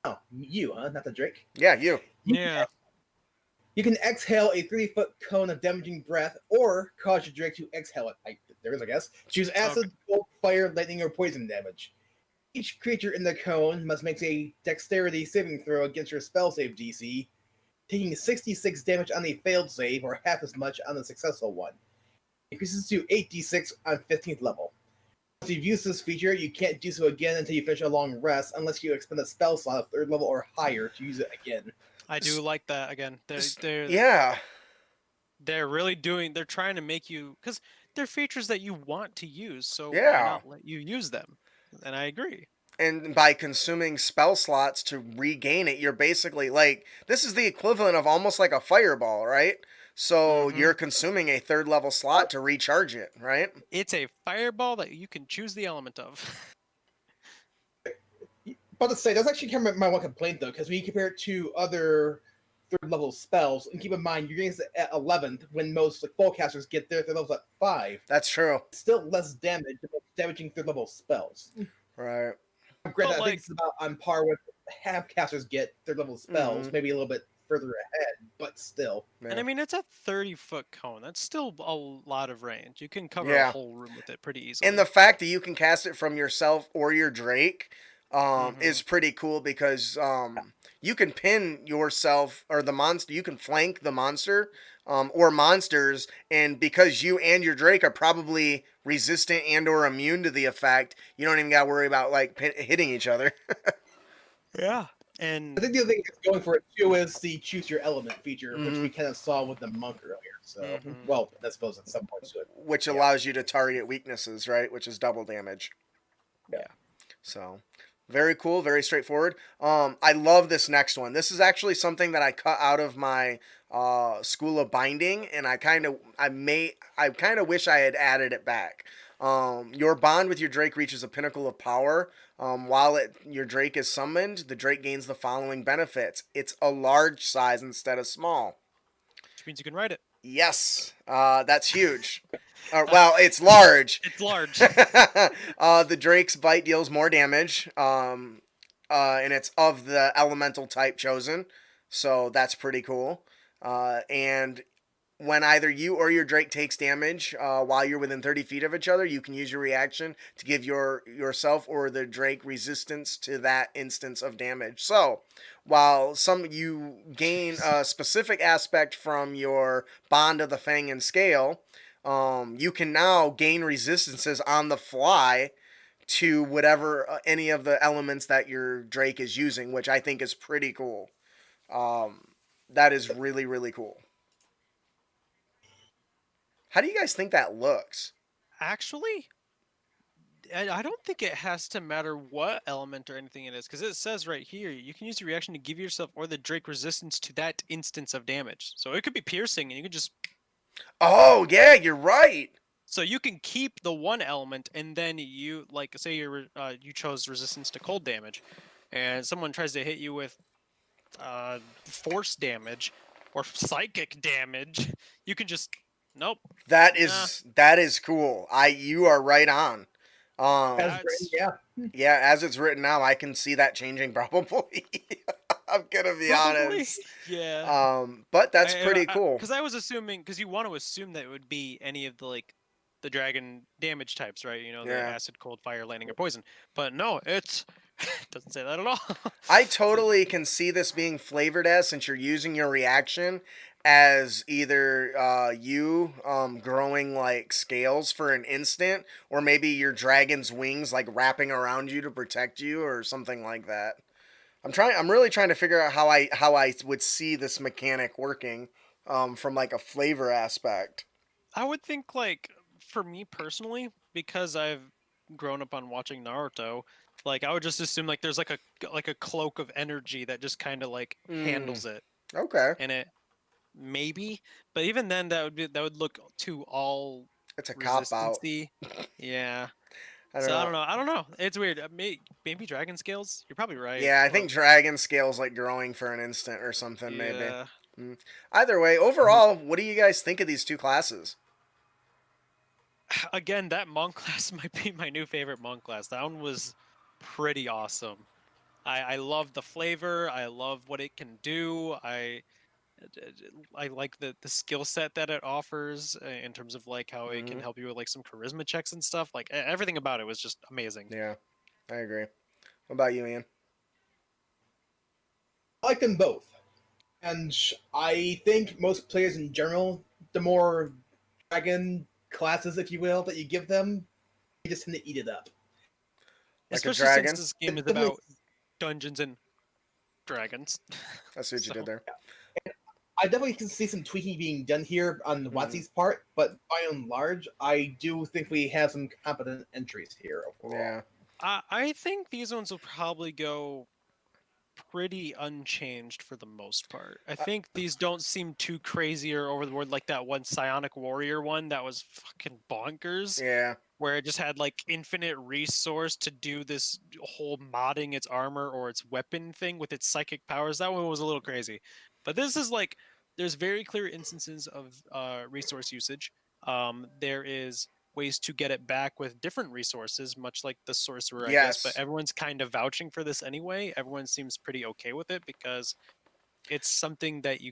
Oh, you, huh? Not the Drake? Yeah, you. You can exhale a 30-foot cone of damaging breath, or cause your Drake to exhale it. There is, I guess. Choose acid, cold, fire, lightning, or poison damage. Each creature in the cone must make a dexterity saving throw against your spell save DC, taking 66 damage on a failed save, or half as much on the successful one. Increases to 8d6 on 15th level. Once you've used this feature, you can't do so again until you finish a long rest, unless you expend a spell slot of 3rd level or higher to use it again. I do like that. Again, they're really they're trying to make you, because they're features that you want to use, so why not let you use them? And I agree. And by consuming spell slots to regain it, you're basically this is the equivalent of almost like a fireball, right? So you're consuming a 3rd level slot to recharge it, right? It's a fireball that you can choose the element of. About to say, that's actually kind of my one complaint, though, because when you compare it to other 3rd level spells, and keep in mind, you're getting this at 11th, when most spellcasters get their 3rd levels at 5. That's true. Still less damage than damaging 3rd level spells. Right. Granted, I think it's about on par with half casters get 3rd level spells, maybe a little bit further ahead, but still. Yeah. And I mean, it's a 30-foot cone. That's still a lot of range. You can cover a whole room with it pretty easily. And the fact that you can cast it from yourself or your Drake is pretty cool, because you can pin yourself or the monster. You can flank the monster or monsters, and because you and your Drake are probably resistant and or immune to the effect, you don't even got to worry about like hitting each other. Yeah. I And think the other thing that's going for it too is the choose your element feature, which we Mhm. kind of saw with the monk earlier. So, Mhm. well, I suppose at some points to it. Which Yeah. allows you to target weaknesses, right? Which is double damage. yeah. So very cool, very straightforward. I love this next one. This is actually something that I cut out of my School of Binding, and I kind of wish I had added it back. Your bond with your Drake reaches a pinnacle of power. Your Drake is summoned, the Drake gains the following benefits. It's a large size instead of small. Which means you can write it. Yes, that's huge. Well, it's large. It's large. The Drake's bite deals more damage, and it's of the elemental type chosen, so that's pretty cool. And when either you or your Drake takes damage while you're within 30 feet of each other, you can use your reaction to give yourself or the Drake resistance to that instance of damage. So, while you gain a specific aspect from your Bond of the Fang and Scale, you can now gain resistances on the fly to whatever any of the elements that your Drake is using, which I think is pretty cool. That is really, really cool. How do you guys think that looks? Actually, I don't think it has to matter what element or anything it is, because it says right here you can use your reaction to give yourself or the Drake resistance to that instance of damage. So it could be piercing, and you can just Oh, yeah, you're right. so you can keep the one element, and then you like say you chose resistance to cold damage, and someone tries to hit you with force damage or psychic damage, you can just nope. That is cool. You are right on. As That's yeah. Yeah, as it's written now, I can see that changing probably. I'm gonna be probably honest. yeah. But that's pretty cool. Because I was assuming, because you want to assume that it would be any of the dragon damage types, right? You know, the Yeah. acid, cold, fire, lightning, or poison. But no, it doesn't say that at all. I totally can see this being flavored as, since you're using your reaction as either you growing like scales for an instant, or maybe your dragon's wings like wrapping around you to protect you, or something like that. I'm really trying to figure out how I would see this mechanic working from like a flavor aspect. I would think like for me personally, because I've grown up on watching Naruto, like I would just assume like there's like a cloak of energy that just kind of like Mm, handles it, okay. and it maybe, but even then that would look too all It's a cop out. resistancy. Yeah. I don't So I know. don't know. I don't know. It's weird. Maybe dragon scales. You're probably right. Yeah, I Or think dragon scales like growing for an instant or something, maybe. yeah. Mm. Either way, overall, what do you guys think of these two classes? Again, that monk class might be my new favorite monk class. That one was pretty awesome. I love the flavor. I love what it can do. I like the skill set that it offers in terms of like how it can Hmm. help you with like some charisma checks and stuff. Like everything about it was just amazing. Yeah, I agree. What about you, Ian? I like them both. And I think most players in general, the more dragon classes, if you will, that you give them, they just tend to eat it up. Like a Especially since dragon? this game is Definitely, about Dungeons and Dragons. I see what you So did there. I definitely can see some tweaking being done here on Mhm. Watsy's part, but by and large, I do think we have some competent entries here overall. Yeah. I think these ones will probably go pretty unchanged for the most part. I think these don't seem too crazy or over the board like that one Psionic Warrior one that was fucking bonkers, Yeah. where it just had like infinite resource to do this whole modding its armor or its weapon thing with its psychic powers. That one was a little crazy. But this is like there's very clear instances of resource usage. There is ways to get it back with different resources, much like the sorcerer, I guess. But Yes. everyone's kind of vouching for this anyway. Everyone seems pretty okay with it because it's something that you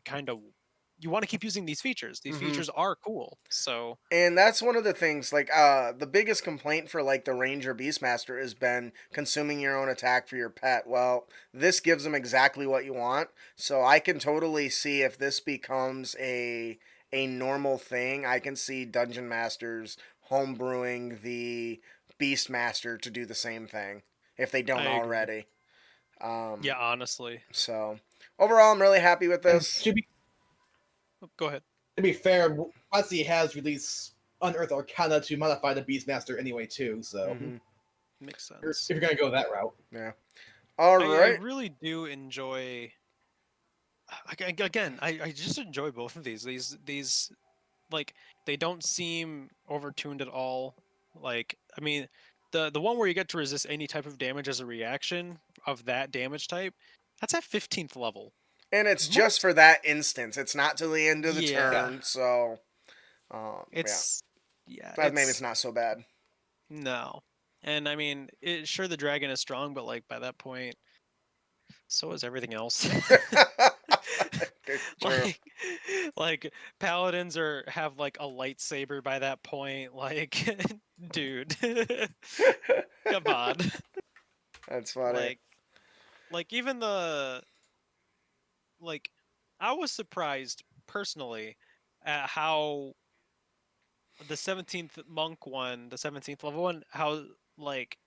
want to keep using these features. These Hmm. features are cool. So And that's one of the things, like, the biggest complaint for, like, the Ranger Beastmaster has been consuming your own attack for your pet. Well, this gives them exactly what you want. So I can totally see if this becomes a normal thing, I can see dungeon masters homebrewing the Beastmaster to do the same thing if they don't I agree. already. Yeah, honestly. So overall, I'm really happy with And this. Go ahead. to be fair, Odyssey has released Unearthed Arcana to modify the Beastmaster anyway too. So Mhm. Makes if sense. you're gonna go that route, Yeah. All I right. really do enjoy. Again, I just enjoy both of these. These like they don't seem overtuned at all. Like I mean, the one where you get to resist any type of damage as a reaction of that damage type, that's at 15th level. And it's just Most for that instance. It's not till the end of the Yeah. turn. So, it's that maybe it's not so bad. no. And I mean, sure the dragon is strong, but like by that point, so is everything else. True. like paladins have like a lightsaber by that point. Like, dude, come on. That's funny. Like even the like, I was surprised personally at how the 17th monk one, the 17th level one, how like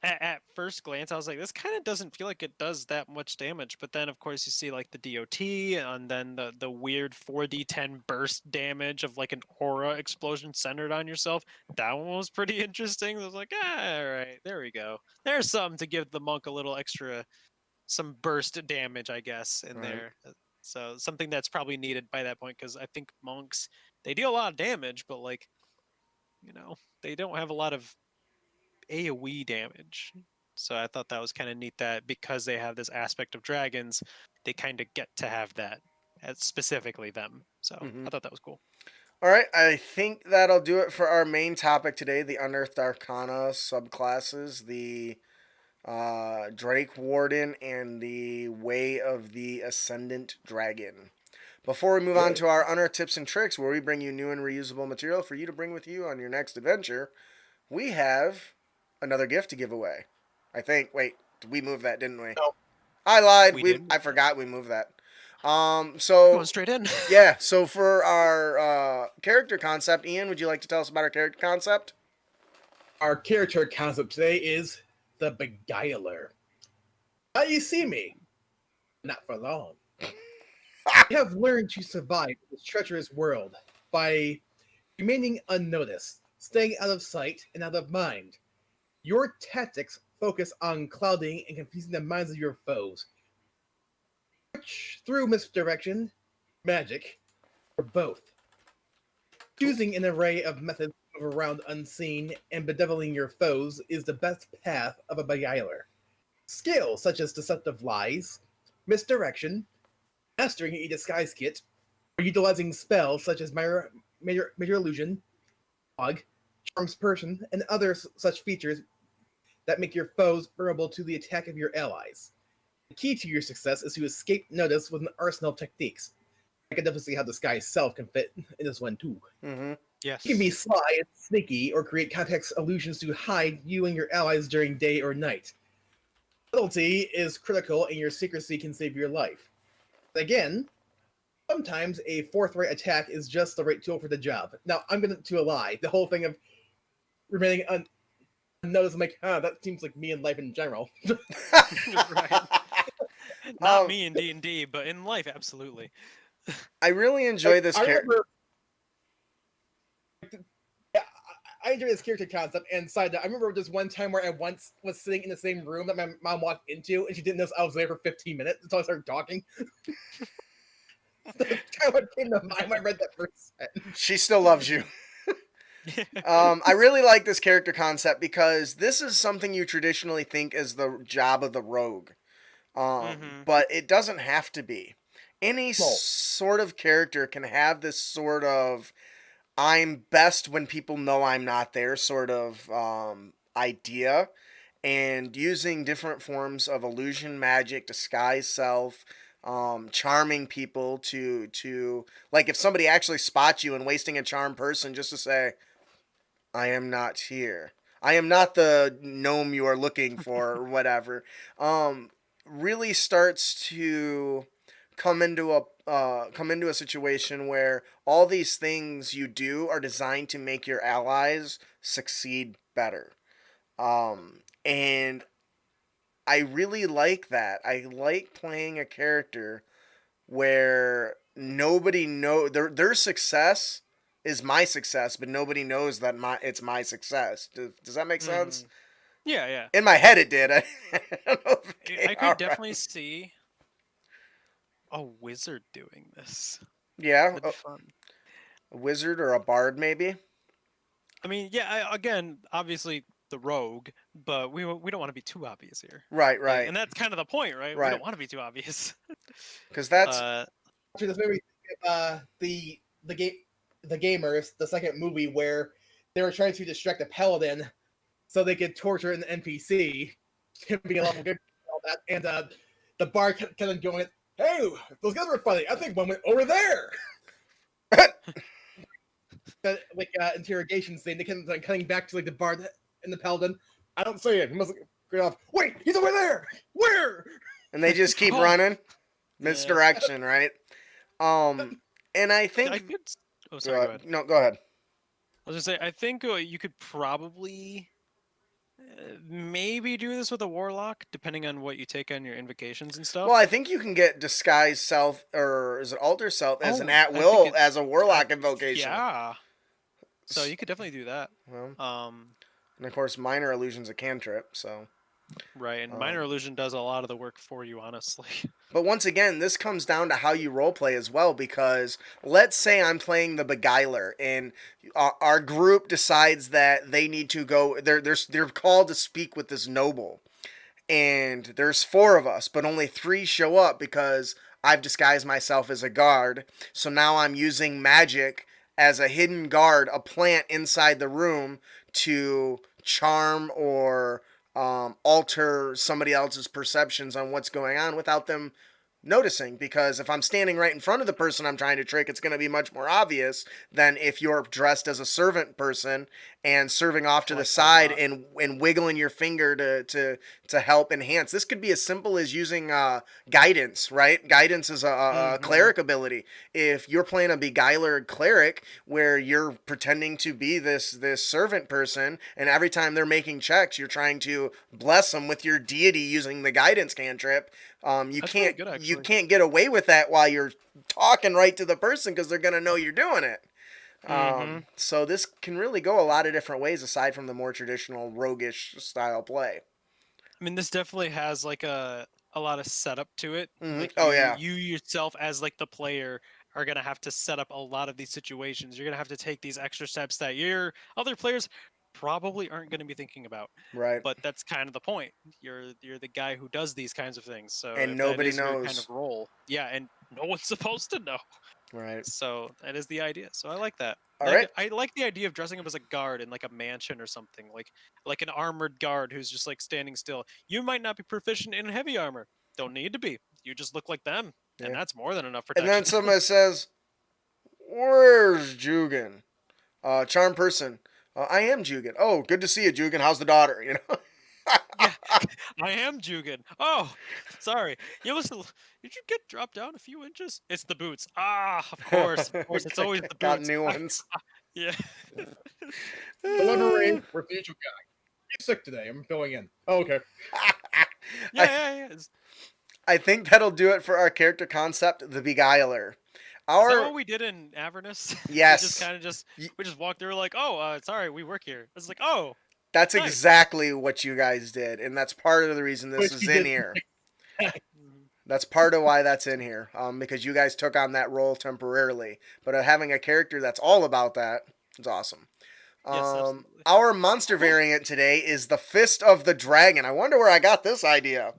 at first glance, I was like, this kind of doesn't feel like it does that much damage. But then, of course, you see like the DOT and then the weird 4d10 burst damage of like an aura explosion centered on yourself. That one was pretty interesting. I was like, all right, there we go. There's something to give the monk a little extra, some burst damage, I guess, in Right. there. So something that's probably needed by that point because I think monks, they deal a lot of damage, but like, they don't have a lot of AoE damage. So I thought that was kind of neat that because they have this aspect of dragons, they kind of get to have that as specifically them. So Mhm. I thought that was cool. All right, I think that'll do it for our main topic today: the Unearthed Arcana subclasses, the Drakewarden, and the Way of the Ascendant Dragon. Before we move on to our Unearthed tips and tricks, where we bring you new and reusable material for you to bring with you on your next adventure, we have another gift to give away. I think. Wait, we moved that, didn't we? No. I lied. We did. I forgot we moved that. Going So straight in. yeah. So for our character concept, Ian, would you like to tell us about our character concept? our character concept today is the Beguiler. Now you see me, not for long. I have learned to survive in this treacherous world by remaining unnoticed, staying out of sight and out of mind. Your tactics focus on clouding and confusing the minds of your foes, which, through misdirection, magic, or both. Choosing an array of methods to move around unseen and bedeviling your foes is the best path of a Beguiler. Skills such as deceptive lies, misdirection, mastering a disguise kit, or utilizing spells such as major illusion, fog, charms person, and other such features that make your foes vulnerable to the attack of your allies. The key to your success is to escape notice with an arsenal of techniques. I can definitely see how disguise self can fit in this one too. Mm-hmm. Yes. You can be sly and sneaky, or create context illusions to hide you and your allies during day or night. Subtlety is critical, and your secrecy can save your life. Again, sometimes a forthright attack is just the right tool for the job. Now, I'm going to lie. The whole thing of remaining unnoticed, I'm like, that seems like me in life in general. Right. Not me in D&D, but in life, absolutely. I really enjoy this character. I enjoy this character concept, and side note, I remember just one time where I once was sitting in the same room that my mom walked into, and she didn't know I was there for 15 minutes until I started talking. That's kind of what came to mind when I read that first sentence. She still loves you. I really like this character concept because this is something you traditionally think is the job of the rogue. But it doesn't have to be. Any sort of character can have this sort of I'm best when people know I'm not there sort of idea, and using different forms of illusion magic, disguise self, charming people to like if somebody actually spots you and wasting a charm person just to say, I am not here. I am not the gnome you are looking for or whatever. Really starts to come into a situation where all these things you do are designed to make your allies succeed better. And I really like that. I like playing a character where nobody know their success is my success, but nobody knows that it's my success. Does that make sense? Yeah, yeah. In my head, it did. I don't know if it came I out could definitely right. see a wizard doing this. Yeah, That'd be fun. a wizard or a bard, maybe. I mean, yeah. Again, obviously the rogue, but we don't want to be too obvious here. Right, Like, right, and that's kind of the point, right? We right. don't want to be too obvious. Because that's uh, Actually, this movie, the game, the gamers, the second movie where they were trying to distract a paladin so they could torture an NPC, him being a level good, and all that, and the bard kept on going, "Hey, those guys were funny. I think one went over there." Like interrogation scene, they kept like, cutting back to like the bard and the paladin. I don't see it. He must get off. Wait, he's over there. Where? and they just keep Oh. running Yeah. misdirection, right? And I think I could. Oh, sorry. Go ahead. No, go ahead. I was gonna say, I think you could probably maybe do this with a warlock, depending on what you take on your invocations and stuff. Well, I think you can get disguise self, or is it alter self, as an Oh, at I think will it- as a warlock invocation. Yeah. So you could definitely do that. Well, and of course, minor illusion's a cantrip. So, Right, and minor illusion does a lot of the work for you, honestly. but once again, this comes down to how you roleplay as well. Because let's say I'm playing the beguiler, and our group decides that they need to go. They're called to speak with this noble, and there's 4 of us, but only 3 show up because I've disguised myself as a guard. So now I'm using magic as a hidden guard, a plant inside the room to charm or alter somebody else's perceptions on what's going on without them noticing. Because if I'm standing right in front of the person I'm trying to trick, it's going to be much more obvious than if you're dressed as a servant person and serving off to the side and wiggling your finger to help enhance. This could be as simple as using guidance, right? Guidance is a cleric ability. If you're playing a beguiler cleric where you're pretending to be this servant person, and every time they're making checks, you're trying to bless them with your deity using the guidance cantrip. You That's can't pretty good, you actually. can't get away with that while you're talking right to the person because they're gonna know you're doing it. So this can really go a lot of different ways aside from the more traditional roguish style play. I mean, this definitely has like a lot of setup to it. Like Oh, yeah. you yourself as like the player are gonna have to set up a lot of these situations. You're gonna have to take these extra steps that your other players probably aren't going to be thinking about. Right. But that's kind of the point. You're the guy who does these kinds of things. So And if nobody that is your kind knows. of role, yeah, and no one's supposed to know. Right. So that is the idea. So I like that. All Like, right. I like the idea of dressing up as a guard in like a mansion or something, like an armored guard who's just like standing still. You might not be proficient in heavy armor. Don't need to be. You just look like them, Yeah. and that's more than enough And protection. then somebody says, "Where's Jugan? Charm person. I am Jugan. Oh, good to see you, Jugan. How's the daughter? You know." Yeah, I am Jugan. Oh, sorry. You must. Did you get dropped down a few inches? It's the boots. Ah, of course, of course. It's always the boots. Got new ones. Yeah. Delivery with the usual guy. He's sick today. I'm filling in. Oh, okay. Yeah. I think that'll do it for our character concept, the Beguiler. Is that what we did in Avernus? Yes. We just kind of we just walked through like, oh, sorry, we work here. It's like, oh. That's nice. exactly what you guys did, and that's part of the reason this is in here. That's part of why that's in here, because you guys took on that role temporarily. But having a character that's all about that is awesome. Yes, absolutely. Our monster variant today is the Fist of the Dragon. I wonder where I got this idea.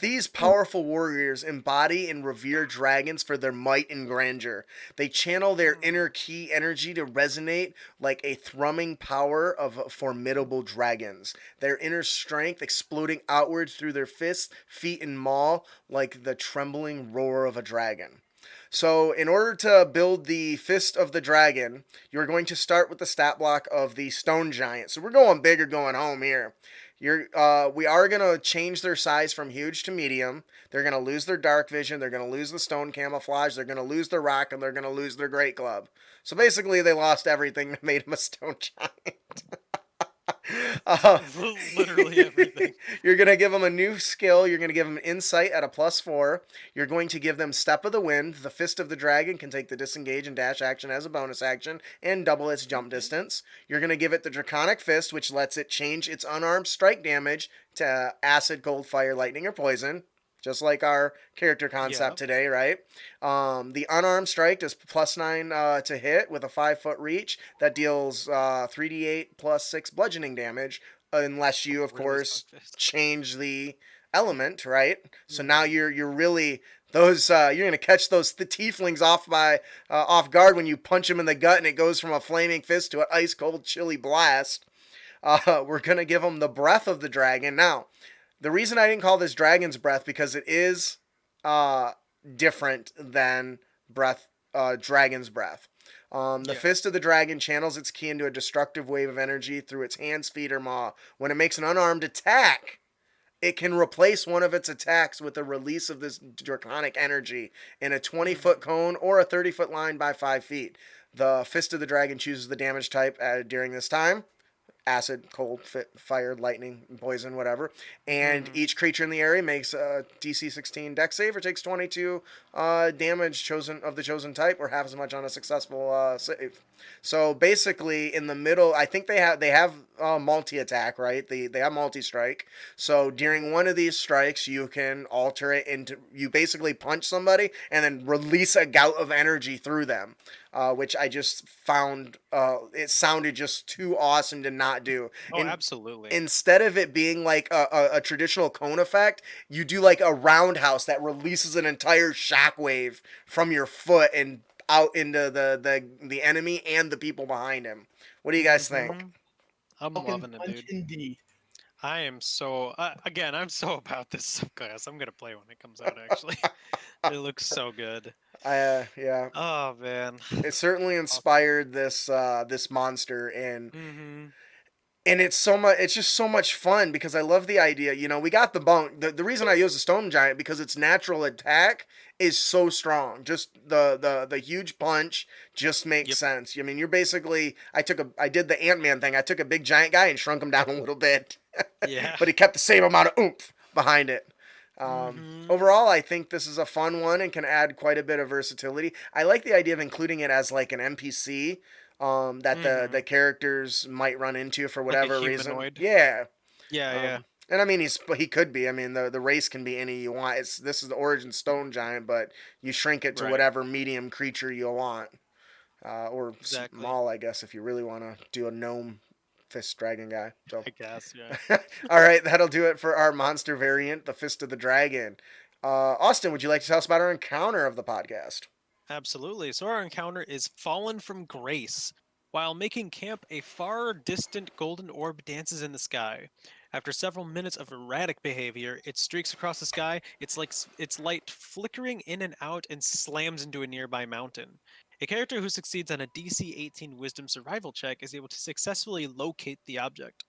These powerful warriors embody and revere dragons for their might and grandeur. They channel their inner key energy to resonate like a thrumming power of formidable dragons. Their inner strength exploding outwards through their fists, feet, and maw like the trembling roar of a dragon. So, in order to build the Fist of the Dragon, you're going to start with the stat block of the Stone Giant. So, we're going big or going home here. We are gonna change their size from huge to medium. They're gonna lose their dark vision. They're gonna lose the stone camouflage. They're gonna lose their rock, and they're gonna lose their great club. So basically, they lost everything that made them a stone giant. Uh, Literally everything. You're going to give them a new skill. You're going to give them insight at a +4. You're going to give them Step of the Wind. The Fist of the Dragon can take the disengage and dash action as a bonus action and double its jump distance. You're going to give it the Draconic Fist, which lets it change its unarmed strike damage to acid, cold, fire, lightning, or poison. Just like our character concept today, right? The unarmed strike does +9 to hit with a 5-foot reach that deals 3d8 +6 bludgeoning damage, unless you, of course, change the element, right? So now you're really those you're gonna catch those tieflings off guard when you punch them in the gut and it goes from a flaming fist to an ice cold chilly blast. We're gonna give them the breath of the dragon now. The reason I didn't call this Dragon's Breath because it is different than Dragon's Breath. The Fist of the Dragon channels its ki into a destructive wave of energy through its hands, feet, or maw. When it makes an unarmed attack, it can replace one of its attacks with a release of this draconic energy in a 20-foot cone or a 30-foot line by 5 feet. The Fist of the Dragon chooses the damage type during this time. Acid, cold, fire, lightning, poison, whatever. And each creature in the area makes a DC 16 dex save or takes 22 damage of the chosen type, or half as much on a successful save. So basically, in the middle, I think they have multi attack, right? They have multi strike. So during one of these strikes, you can alter it into, you basically punch somebody and then release a gout of energy through them. Which I just found it sounded just too awesome to not do. Absolutely. Instead of it being like a traditional cone effect, you do like a roundhouse that releases an entire shockwave from your foot and out into the enemy and the people behind him. What do you guys think? I'm loving it, dude. Indeed. I am so again. I'm so about this subclass. I'm gonna play when it comes out. Actually, it looks so good. Yeah. Oh man, it certainly inspired this monster, and it's so much. It's just so much fun because I love the idea. You know, we got the bone. The reason I use the stone giant because its natural attack is so strong. Just the huge punch just makes sense. I mean, you're basically. I did the Ant-Man thing. I took a big giant guy and shrunk him down a little bit. Yeah. But he kept the same amount of oomph behind it. Overall, I think this is a fun one and can add quite a bit of versatility. I like the idea of including it as like an NPC that the characters might run into for whatever like a reason. humanoid. Yeah. Yeah. And I mean, he could be. I mean, the race can be any you want. This is the origin stone giant, but you shrink it to whatever medium creature you want, or small, I guess, if you really want to do a gnome fist dragon guy. So I guess, yeah. all right, that'll do it for our monster variant, the Fist of the Dragon. Austin, would you like to tell us about our encounter of the podcast? Absolutely. So our encounter is Fallen from Grace. While making camp, a far distant golden orb dances in the sky. After several minutes of erratic behavior, it streaks across the sky, its light flickering in and out and slams into a nearby mountain. A character who succeeds on a DC 18 Wisdom survival check is able to successfully locate the object.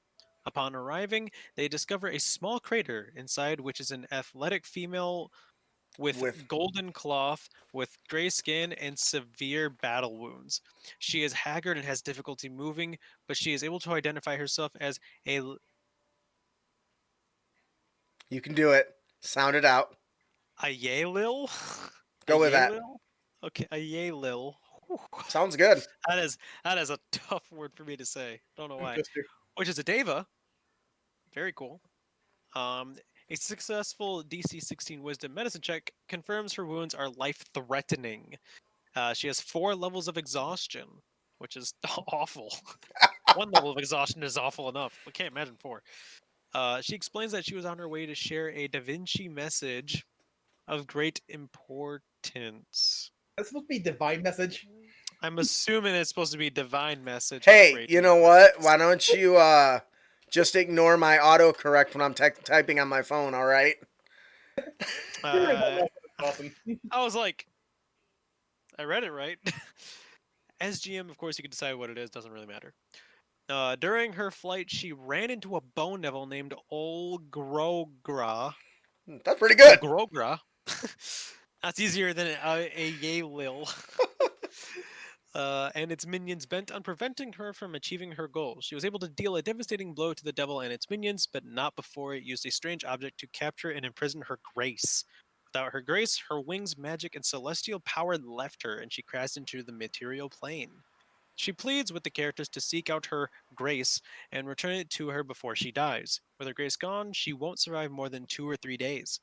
Upon arriving, they discover a small crater inside which is an athletic female with golden cloth, with gray skin, and severe battle wounds. She is haggard and has difficulty moving, but she is able to identify herself as a... You can do it. Sound it out. A Yaelil? Go with that. Okay, a Yaelil. Sounds good. That is a tough word for me to say. Don't know why. Which is a Deva. Very cool. A successful DC 16 Wisdom medicine check confirms her wounds are life-threatening. She has 4 levels of exhaustion, which is awful. 1 level of exhaustion is awful enough. I can't imagine 4. She explains that she was on her way to share a Da Vinci message of great importance. That's supposed to be divine message. I'm assuming it's supposed to be divine message. Hey, you know what? Why don't you just ignore my autocorrect when I'm typing on my phone, all right? Awesome. I was like, I read it right. As GM, of course, you can decide what it is. Doesn't really matter. During her flight, she ran into a bone devil named Olgrogra. That's pretty good. Olgrogra. That's easier than a Yaylil. And its minions bent on preventing her from achieving her goal. She was able to deal a devastating blow to the devil and its minions, but not before it used a strange object to capture and imprison her grace. Without her grace, her wings, magic, and celestial power left her, and she crashed into the material plane. She pleads with the characters to seek out her grace and return it to her before she dies. With her grace gone, she won't survive more than 2 or 3 days.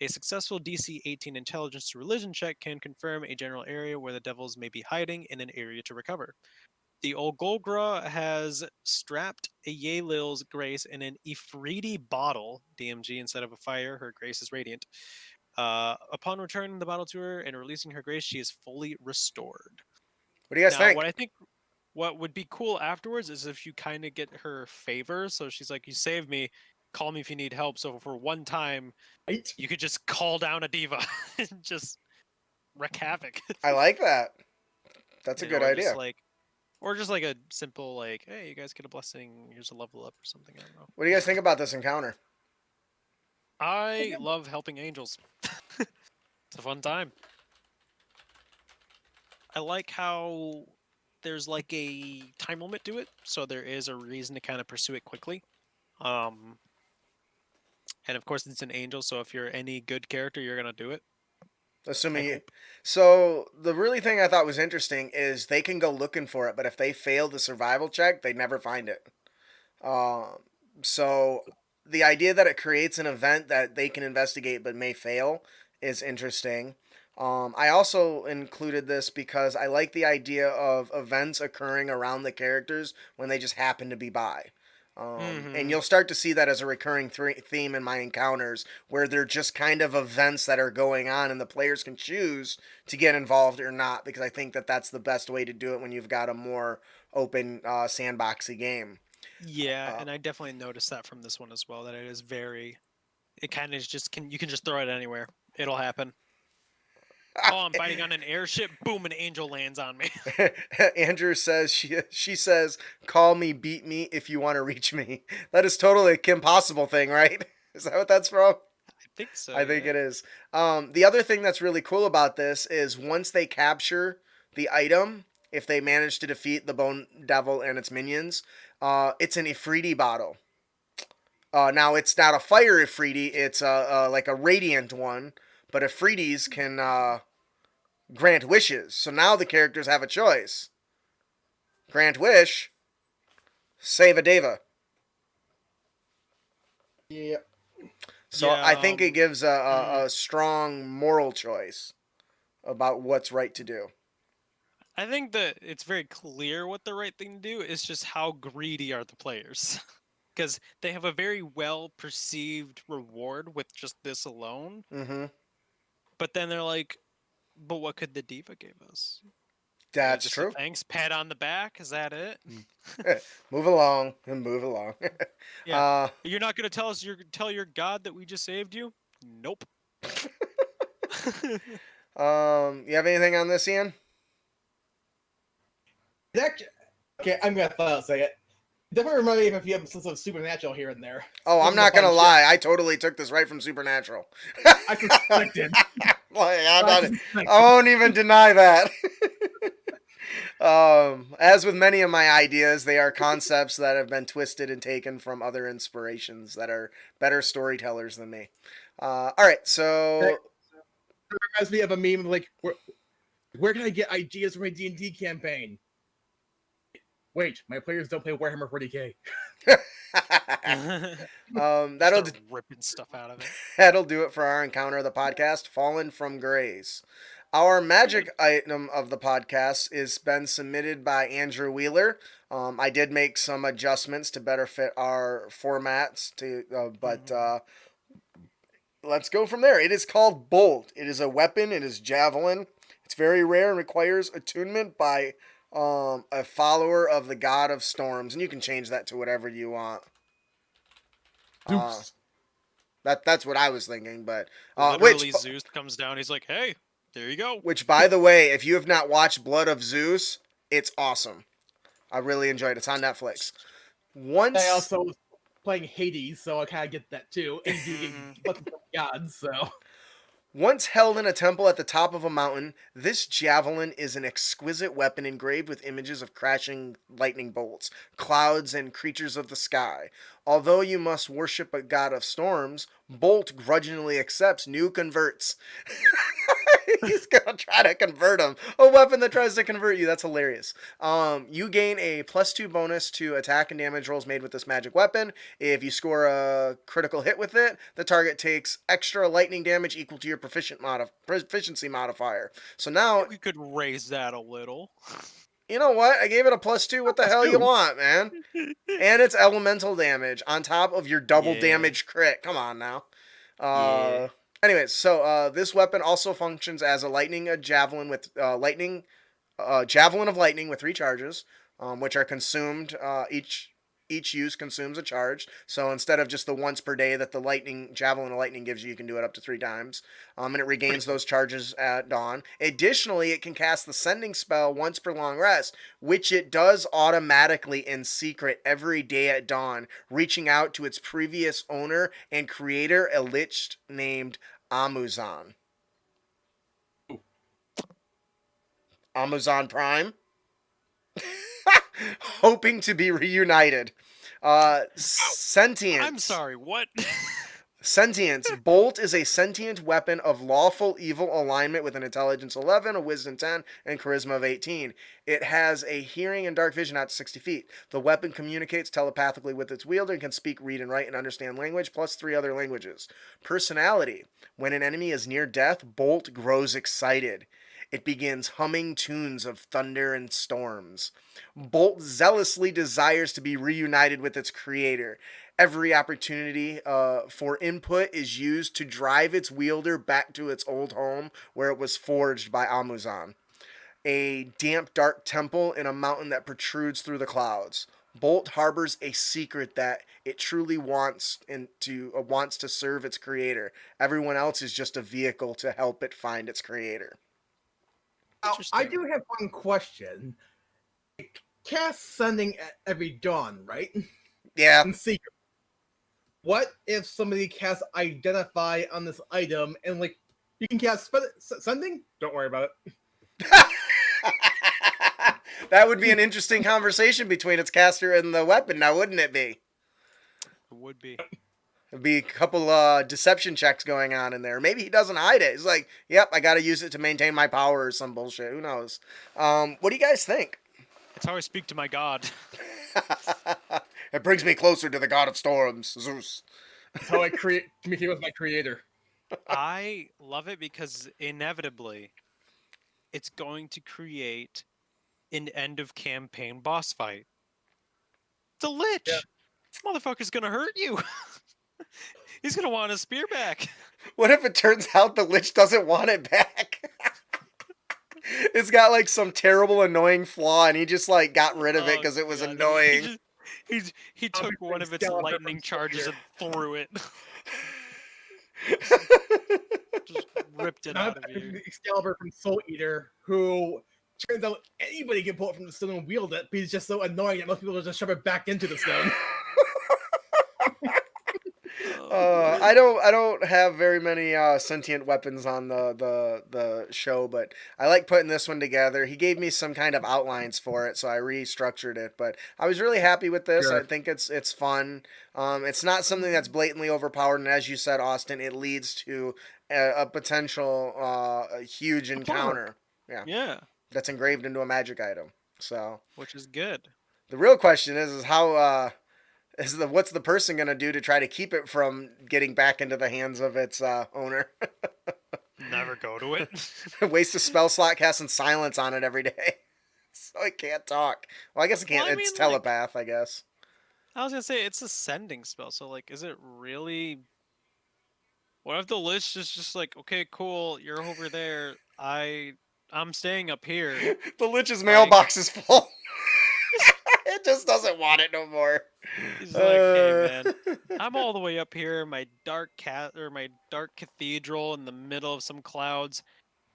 A successful DC 18 intelligence to religion check can confirm a general area where the devils may be hiding in an area to recover. The Olgolgra has strapped a Yaylil's grace in an Ifriti bottle, DMG instead of a fire, her grace is radiant. Upon returning the bottle to her and releasing her grace, she is fully restored. What do you guys Now, think? what would be cool afterwards is if you kind of get her favor. So she's like, "You saved me. Call me if you need help." So for one time, Right? you could just call down a diva and just wreak havoc. I like that. That's a You good know, or idea. just like a simple like, "Hey, you guys get a blessing. Here's a level up or something." I don't know. What do you guys think about this encounter? I love helping angels. It's a fun time. I like how there's like a time limit to it, so there is a reason to kind of pursue it quickly. And of course, it's an angel, so if you're any good character, you're gonna do it. Assuming I you. hope. So the really thing I thought was interesting is they can go looking for it, but if they fail the survival check, they never find it. So the idea that it creates an event that they can investigate but may fail is interesting. I also included this because I like the idea of events occurring around the characters when they just happen to be by. And you'll start to see that as a recurring theme in my encounters, where they're just kind of events that are going on, and the players can choose to get involved or not. Because I think that that's the best way to do it when you've got a more open, sandboxy game. Yeah, Uh, and I definitely noticed that from this one as well. That it is very. It kind of just can. You can just throw it anywhere. It'll happen. Oh, I'm fighting on an airship. Boom! An angel lands on me. Andrew says she says, "Call me, beat me if you want to reach me." That is totally a Kim Possible thing, right? Is that what that's from? I think so. I think Yeah. it is. The other thing that's really cool about this is once they capture the item, if they manage to defeat the Bone Devil and its minions, it's an Ifriti bottle. Now it's not a fire Ifriti; it's like a radiant one. But Ifritis can grant wishes, so now the characters have a choice: grant wish, save a deva. Yeah. So Yeah, I think it gives a strong moral choice about what's right to do. I think that it's very clear what the right thing to do is. Just how greedy are the players? Because they have a very well perceived reward with just this alone. Mm-hmm. But then they're like, but what could the diva give us? That's Just true. a thanks, pat on the back. Is that it? Move along and move along. Yeah. You're not gonna tell your god that we just saved you? Nope. You have anything on this, Ian? Okay, I'm gonna say it. Definitely remind me of a few episodes of Supernatural here and there. Oh, I'm Some not fun gonna shit. lie. I totally took this right from Supernatural. I suspected. Like, I suspected. I won't even deny that. As with many of my ideas, they are concepts that have been twisted and taken from other inspirations that are better storytellers than me. All right, so It reminds me of a meme like, where can I get ideas for my D&D campaign? Wait, my players don't play Warhammer 40k. that'll Start ripping stuff out of it. that'll do it for our encounter of the podcast, Fallen from Grays. Our magic item of the podcast is been submitted by Andrew Wheeler. I did make some adjustments to better fit our formats, but let's go from there. It is called Bolt. It is a weapon. It is javelin. It's very rare and requires attunement by a follower of the God of Storms, and you can change that to whatever you want. Zeus. That's what I was thinking, but Literally, Zeus comes down. He's like, "Hey, there you go." which by the way, if you have not watched Blood of Zeus, it's awesome. I really enjoyed it. It's on Netflix. Once I also was playing Hades, so I kind of get that too. And you do get Mhm. buttons from gods, so. Once held in a temple at the top of a mountain, this javelin is an exquisite weapon engraved with images of crashing lightning bolts, clouds, and creatures of the sky. Although you must worship a god of storms, Bolt grudgingly accepts new converts. He's gonna try to convert him. A weapon that tries to convert you. That's hilarious. You gain a +2 bonus to attack and damage rolls made with this magic weapon. If you score a critical hit with it, the target takes extra lightning damage equal to your proficiency modifier. So now, We could raise that a little. you know what? I gave it a +2. What the hell you +2. want, man? And it's elemental damage on top of your double Yeah. damage crit. Come on now. Yeah. Anyways, so this weapon also functions as a javelin with javelin of lightning with 3 charges, which are consumed. Each use consumes a charge. So instead of just the once per day that the javelin of lightning gives you, you can do it up to 3 times. And it regains those charges at dawn. Additionally, it can cast the sending spell once per long rest, which it does automatically in secret every day at dawn, reaching out to its previous owner and creator, a lich named Amuzan. Amazon Prime, hoping to be reunited. Sentience. I'm sorry, what? Sentience. Bolt is a sentient weapon of lawful evil alignment with an intelligence 11, a wisdom 10, and charisma of 18. It has a hearing and dark vision out to 60 feet. The weapon communicates telepathically with its wielder and can speak, read, and write and understand language, plus 3 other languages. Personality. When an enemy is near death, Bolt grows excited. It begins humming tunes of thunder and storms. Bolt zealously desires to be reunited with its creator. Every opportunity for input is used to drive its wielder back to its old home where it was forged by Amuzan. A damp, dark temple in a mountain that protrudes through the clouds. Bolt harbors a secret that it truly wants to serve its creator. Everyone else is just a vehicle to help it find its creator. Now, I Interesting. do have one question. It casts sending at every dawn, right? Yeah. In secret. What if somebody casts identify on this item and like you can cast sending? Don't worry about it. That would be an interesting conversation between its caster and the weapon, now wouldn't it be? It would be. There'd be a couple deception checks going on in there. Maybe he doesn't hide it. He's like, yep, I got to use it to maintain my power or some bullshit. Who knows? What do you guys think? That's how I speak to my god. It brings me closer to the god of storms, Zeus. That's how I communicate with my creator. I love it because inevitably it's going to create an end of campaign boss fight. It's a lich. Yeah. Motherfucker's gonna hurt you. He's gonna want his spear back. What if it turns out the lich doesn't want it back? It's got like some terrible annoying flaw and he just like got rid of it because it was God. annoying. He took one of its Excalibur lightning from charges Soul and threw it. Just ripped it Not out of you. the Excalibur from Soul Eater, who turns out anybody can pull it from the stone and wield it, but he's just so annoying that most people just shove it back into the stone. I don't have very many sentient weapons on the show, but I like putting this one together. He gave me some kind of outlines for it, so I restructured it. But I was really happy with this. Sure. I think it's fun. It's not something that's blatantly overpowered, and as you said, Austin, it leads to a potential a huge encounter. Yeah, That's engraved into a magic item. So which is good. the real question is how. What's the person gonna do to try to keep it from getting back into the hands of its owner? Never go to it. Waste a spell slot casting silence on it every day, so it can't talk. Well, I guess it can't. Well, I It's mean, like- telepath, I guess. I was gonna say it's a sending spell, so like, is it really? What if the lich is just like, okay, cool, you're over there. I'm staying up here. The lich's mailbox is full. It just doesn't want it no more. He's like, hey man, I'm all the way up here, in my dark cathedral in the middle of some clouds.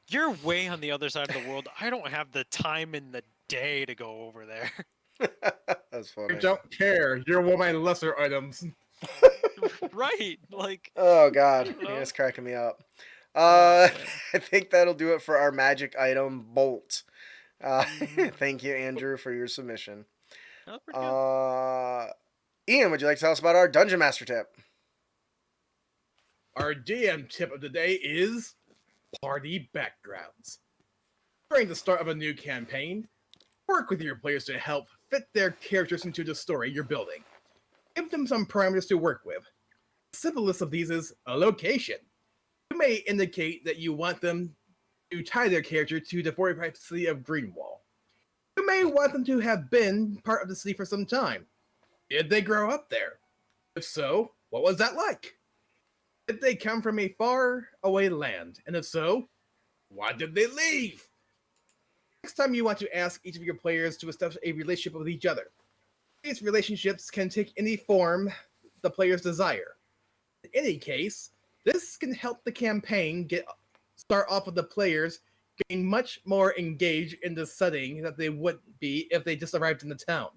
You're way on the other side of the world. I don't have the time in the day to go over there. That's I funny. don't care. You're one of my lesser items. Right? Like, Oh God, you know? it's cracking me up. Oh man. I think that'll do it for our magic item, Bolt. Hmm. Thank you, Andrew, for your submission. That was pretty good. Uh, Ian, would you like to tell us about our Dungeon Master tip? Our DM tip of the day is party backgrounds. During the start of a new campaign, work with your players to help fit their characters into the story you're building. Give them some parameters to work with. The simplest of these is a location. You may indicate that you want them to tie their character to the fortified city of Greenwall. You may want them to have been part of the city for some time. Did they grow up there? If so, what was that like? Did they come from a far away land? And if so, why did they leave? Next time you want to ask each of your players to establish a relationship with each other. These relationships can take any form the players desire. In any case, this can help the campaign start off with the players getting much more engaged in the setting that they would be if they just arrived in the town.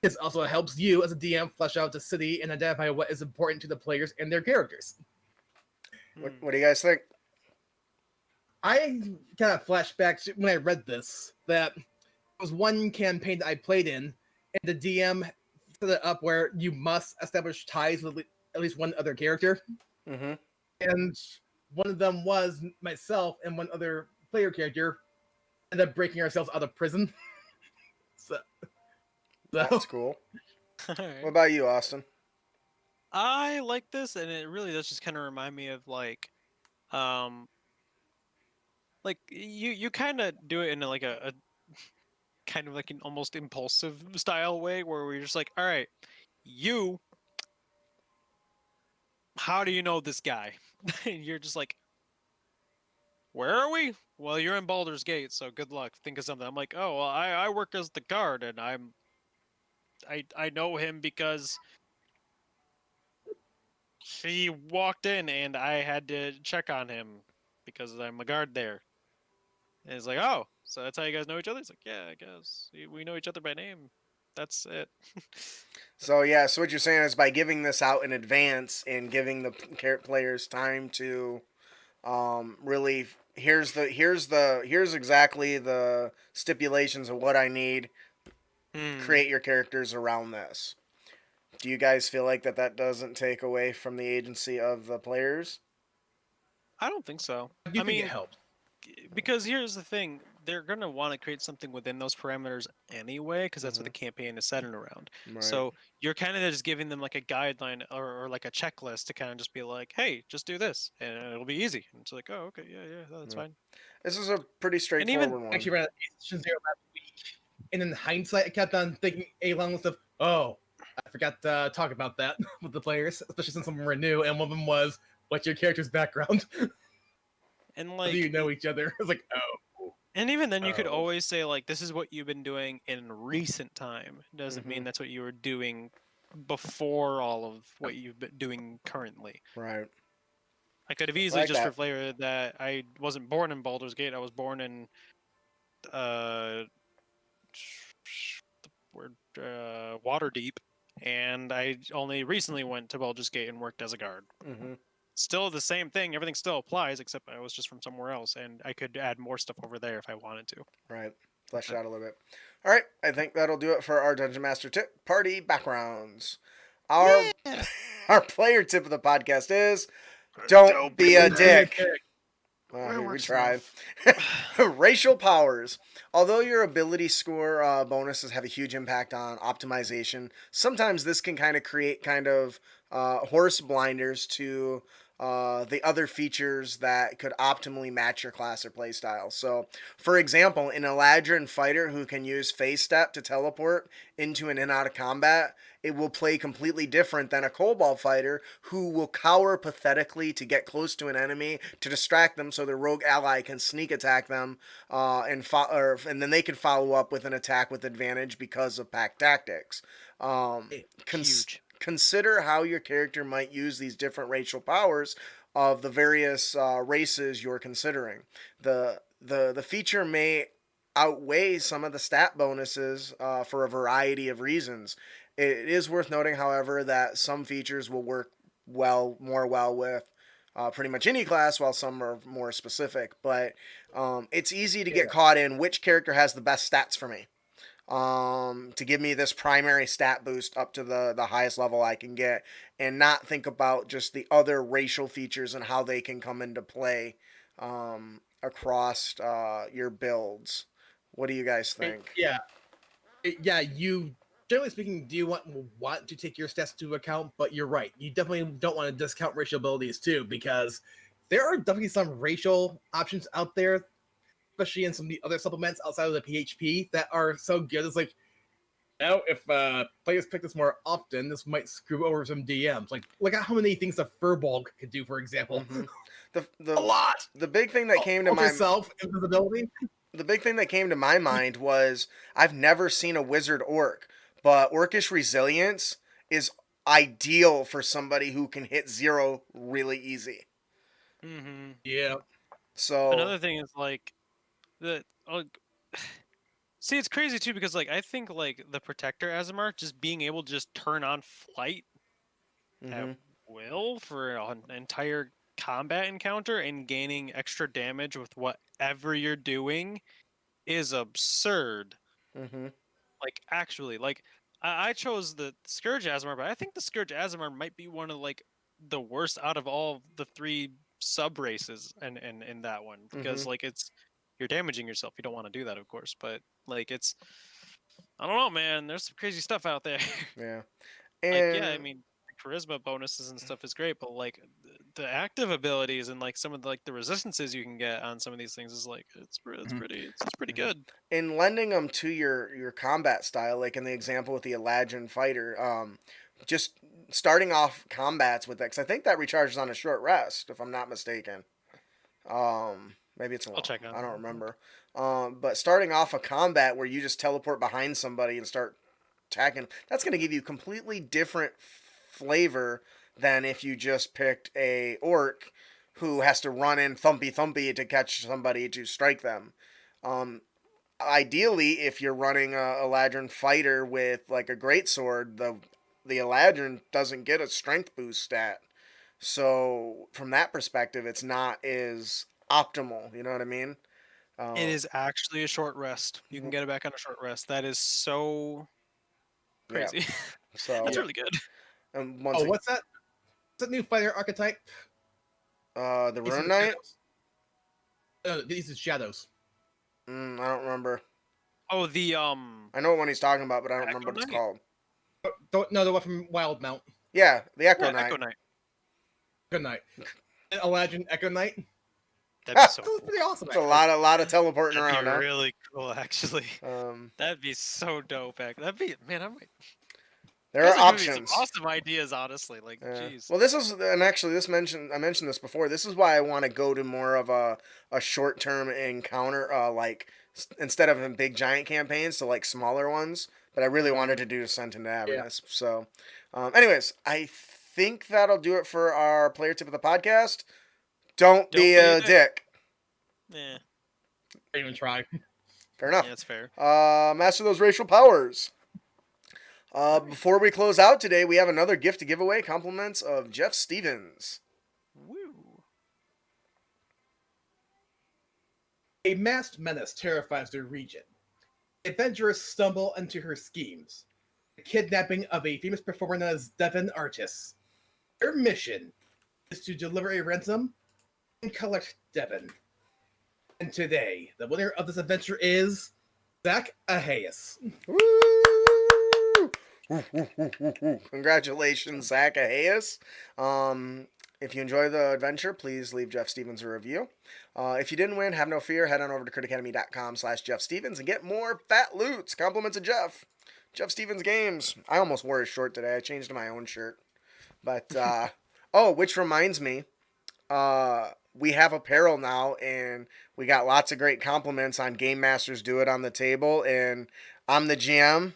This also helps you as a DM flesh out the city and identify what is important to the players and their characters. What do you guys think? I kind of flashback to when I read this that there was one campaign that I played in, and the DM set it up where you must establish ties with at least one other character, Mm-hmm. and one of them was myself and one other player character ended up breaking ourselves out of prison. so, That's cool. All What right. about you, Austin? I like this, and it really does just kind of remind me of um, like you kind of do it in a kind of like an almost impulsive style way, where we're just like, all right, you, how do you know this guy? And you're just like, where are we? Well, you're in Baldur's Gate, so good luck. Think of something. I'm like, oh, well, I work as the guard, and I know him because he walked in, and I had to check on him because I'm a guard there. And it's like, oh, so that's how you guys know each other? It's like, yeah, I guess we know each other by name. That's it. So yeah, so what you're saying is by giving this out in advance and giving the players time to really here's exactly the stipulations of what I need. Hmm. Create your characters around this. Do you guys feel like that doesn't take away from the agency of the players? I don't think so. I do I think it mean, helped. because here's the thing: they're gonna want to create something within those parameters anyway, because that's what the Mm-hmm. campaign is centered around. Right. So you're kind of just giving them like a guideline or like a checklist to kind of just be like, hey, just do this, and it'll be easy. And it's like, oh, okay, yeah, that's Yeah. fine. This is a pretty And even straightforward one. Actually, ran out of Session Zero last week, and in hindsight, I kept on thinking a long list of, oh, I forgot to talk about that with the players, especially since some of them were new, and one of them was, what's your character's background? and How do you like know each other? I was like, oh. And even then, you could Oh. always say like, "This is what you've been doing in recent time." Doesn't mean Mhm. that's what you were doing before all of what you've been doing currently. Right. I could have I easily like just that. reflected that I wasn't born in Baldur's Gate. I was born in uh, the word Waterdeep, and I only recently went to Baldur's Gate and worked as a guard. Mm-hmm. Still the same thing. Everything still applies, except I was just from somewhere else, and I could add more stuff over there if I wanted to. Right. Flesh it out a little bit. All right. I think that'll do it for our Dungeon Master tip. Party backgrounds. Our Yeah. our player tip of the podcast is don't be a dick. Well, we tried. Racial powers. Although your ability score bonuses have a huge impact on optimization, sometimes this can kind of create horse blinders to the other features that could optimally match your class or playstyle. So, for example, an Eladrin fighter who can use phase step to teleport into and in out of combat, it will play completely different than a Cobalt fighter who will cower pathetically to get close to an enemy to distract them so their rogue ally can sneak attack them and then they can follow up with an attack with advantage because of pack tactics. Huge. Consider how your character might use these different racial powers of the various races you're considering. The feature may outweigh some of the stat bonuses for a variety of reasons. It is worth noting, however, that some features will work more well with pretty much any class, while some are more specific. But it's easy to get caught in which character has the best stats for me, to give me this primary stat boost up to the highest level I can get, and not think about just the other racial features and how they can come into play across your builds. What do you guys think? Yeah. Yeah, you generally speaking, do you want to take your stats into account? But you're right. You definitely don't want to discount racial abilities too, because there are definitely some racial options out there, especially in some of the other supplements outside of the PHP that are so good. It's like, if players pick this more often, this might screw over some DMs. Like, look at how many things the Furbolg could do, for example. The A lot. The big thing that came to my Self invisibility. the big thing that came to my mind was I've never seen a wizard orc, but orcish resilience is ideal for somebody who can hit 0 really easy. Mm-hmm. Yeah. So Another thing is like the see, it's crazy too because like I think like the Protector Azamar just being able to just turn on flight at will for an entire combat encounter and gaining extra damage with whatever you're doing is absurd. Like actually, like I chose the Scourge Azamar, but I think the Scourge Azamar might be one of like the worst out of all the 3 sub races and in that one because like you're damaging yourself. You don't want to do that, of course, but like it's I don't know, man. There's some crazy stuff out there. yeah, Like yeah, I and mean charisma bonuses and stuff is great, but like the active abilities and like some of the, like the resistances you can get on some of these things is like it's pretty good. in lending them to your combat style, like in the example with the Eladrin fighter, just starting off combats with that, because I think that recharges on a short rest, if I'm not mistaken. Maybe it's a I'll check on I don't that. remember. But starting off a combat where you just teleport behind somebody and start attacking, that's going to give you completely different flavor than if you just picked a orc who has to run in thumpy to catch somebody to strike them. Um, Ideally, if you're running a Eladrin fighter with like a greatsword, the Eladrin doesn't get a strength boost stat. So from that perspective, it's not as optimal. You know what I mean? It is actually a short rest. You can get it back on a short rest. That is so Yeah. crazy. So That's really good. and What's that? What's that new fighter archetype? the Rune Knight. These are shadows. I don't remember. Oh, the I know what one he's talking about, but I don't remember what it's Knight? called. No, the one from Wild Mount. Yeah, the Echo Yeah, Knight. Echo Knight. Good night. Eladrin Echo Knight. That'd be so That was cool. pretty awesome. It's a lot of teleporting That'd around. be Huh? really cool, actually. Um, That'd be so dope. That'd be man. I might. there Those are are gonna be some options. awesome ideas, honestly. Like, jeez. Well, this is, and actually, I mentioned this before. This is why I want to go to more of a short term encounter, like instead of in big giant campaigns, to like smaller ones. But I really wanted to do Ascendant Avernus. Yeah. So, anyways, I think that'll do it for our player tip of the podcast. Don't be a dick. Yeah. Don't even try. Fair enough. Yeah, that's fair. Master those racial powers. Before we close out today, we have another gift to give away. Compliments of Jeff Stevens. Woo. A masked menace terrifies the region. Adventurers stumble into her schemes. The kidnapping of a famous performer known as Devon Artis. Their mission is to deliver a ransom and collect Devon. And today, the winner of this adventure is Zach Aheus. Woo! Congratulations, Zach Aheus. If you enjoy the adventure, please leave Jeff Stevens a review. If you didn't win, have no fear. Head on over to critacademy.com/Jeff Stevens and get more fat loots. Compliments of Jeff. Jeff Stevens Games. I almost wore his short today. I changed to my own shirt. But, which reminds me, we have apparel now, and we got lots of great compliments on Game Masters Do It on the Table, and I'm the GM.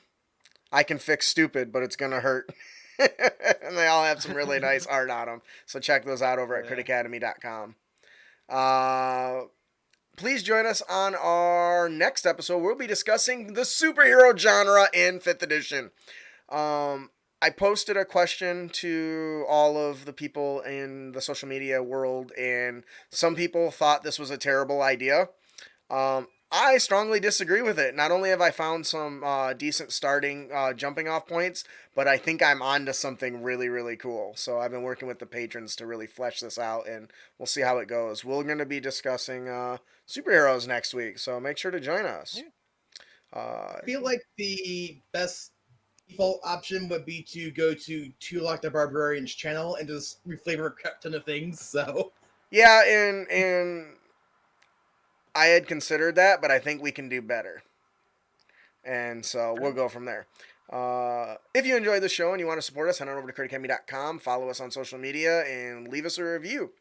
I can fix stupid, but it's going to hurt. And they all have some really nice art on them. So check those out over at critacademy.com. please join us on our next episode. We'll be discussing the superhero genre in 5th edition. I posted a question to all of the people in the social media world, and some people thought this was a terrible idea. I strongly disagree with it. Not only have I found some decent starting jumping off points, but I think I'm onto something really, really cool. So I've been working with the patrons to really flesh this out, and we'll see how it goes. We're going to be discussing superheroes next week, so make sure to join us. I feel like the best default option would be to go to Tulok the Barbarian's channel and just reflavor a crap ton of things. So yeah, and I had considered that, but I think we can do better. And so we'll go from there. If you enjoyed the show and you want to support us, head on over to critacademy.com, follow us on social media, and leave us a review.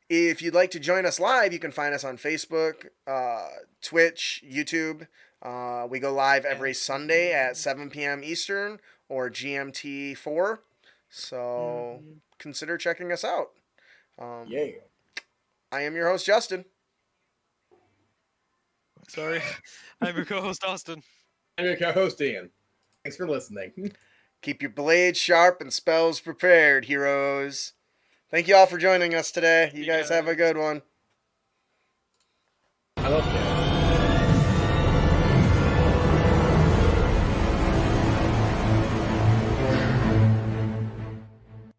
If you'd like to join us live, you can find us on Facebook, Twitch, YouTube. We go live every Sunday at 7 p.m. Eastern or GMT 4. So consider checking us out. Yeah. I am your host, Justin. Sorry. I'm your co-host, Austin. I'm your co-host, Ian. Thanks for listening. Keep your blades sharp and spells prepared, heroes. Thank you all for joining us today. You guys have a good one. I love you.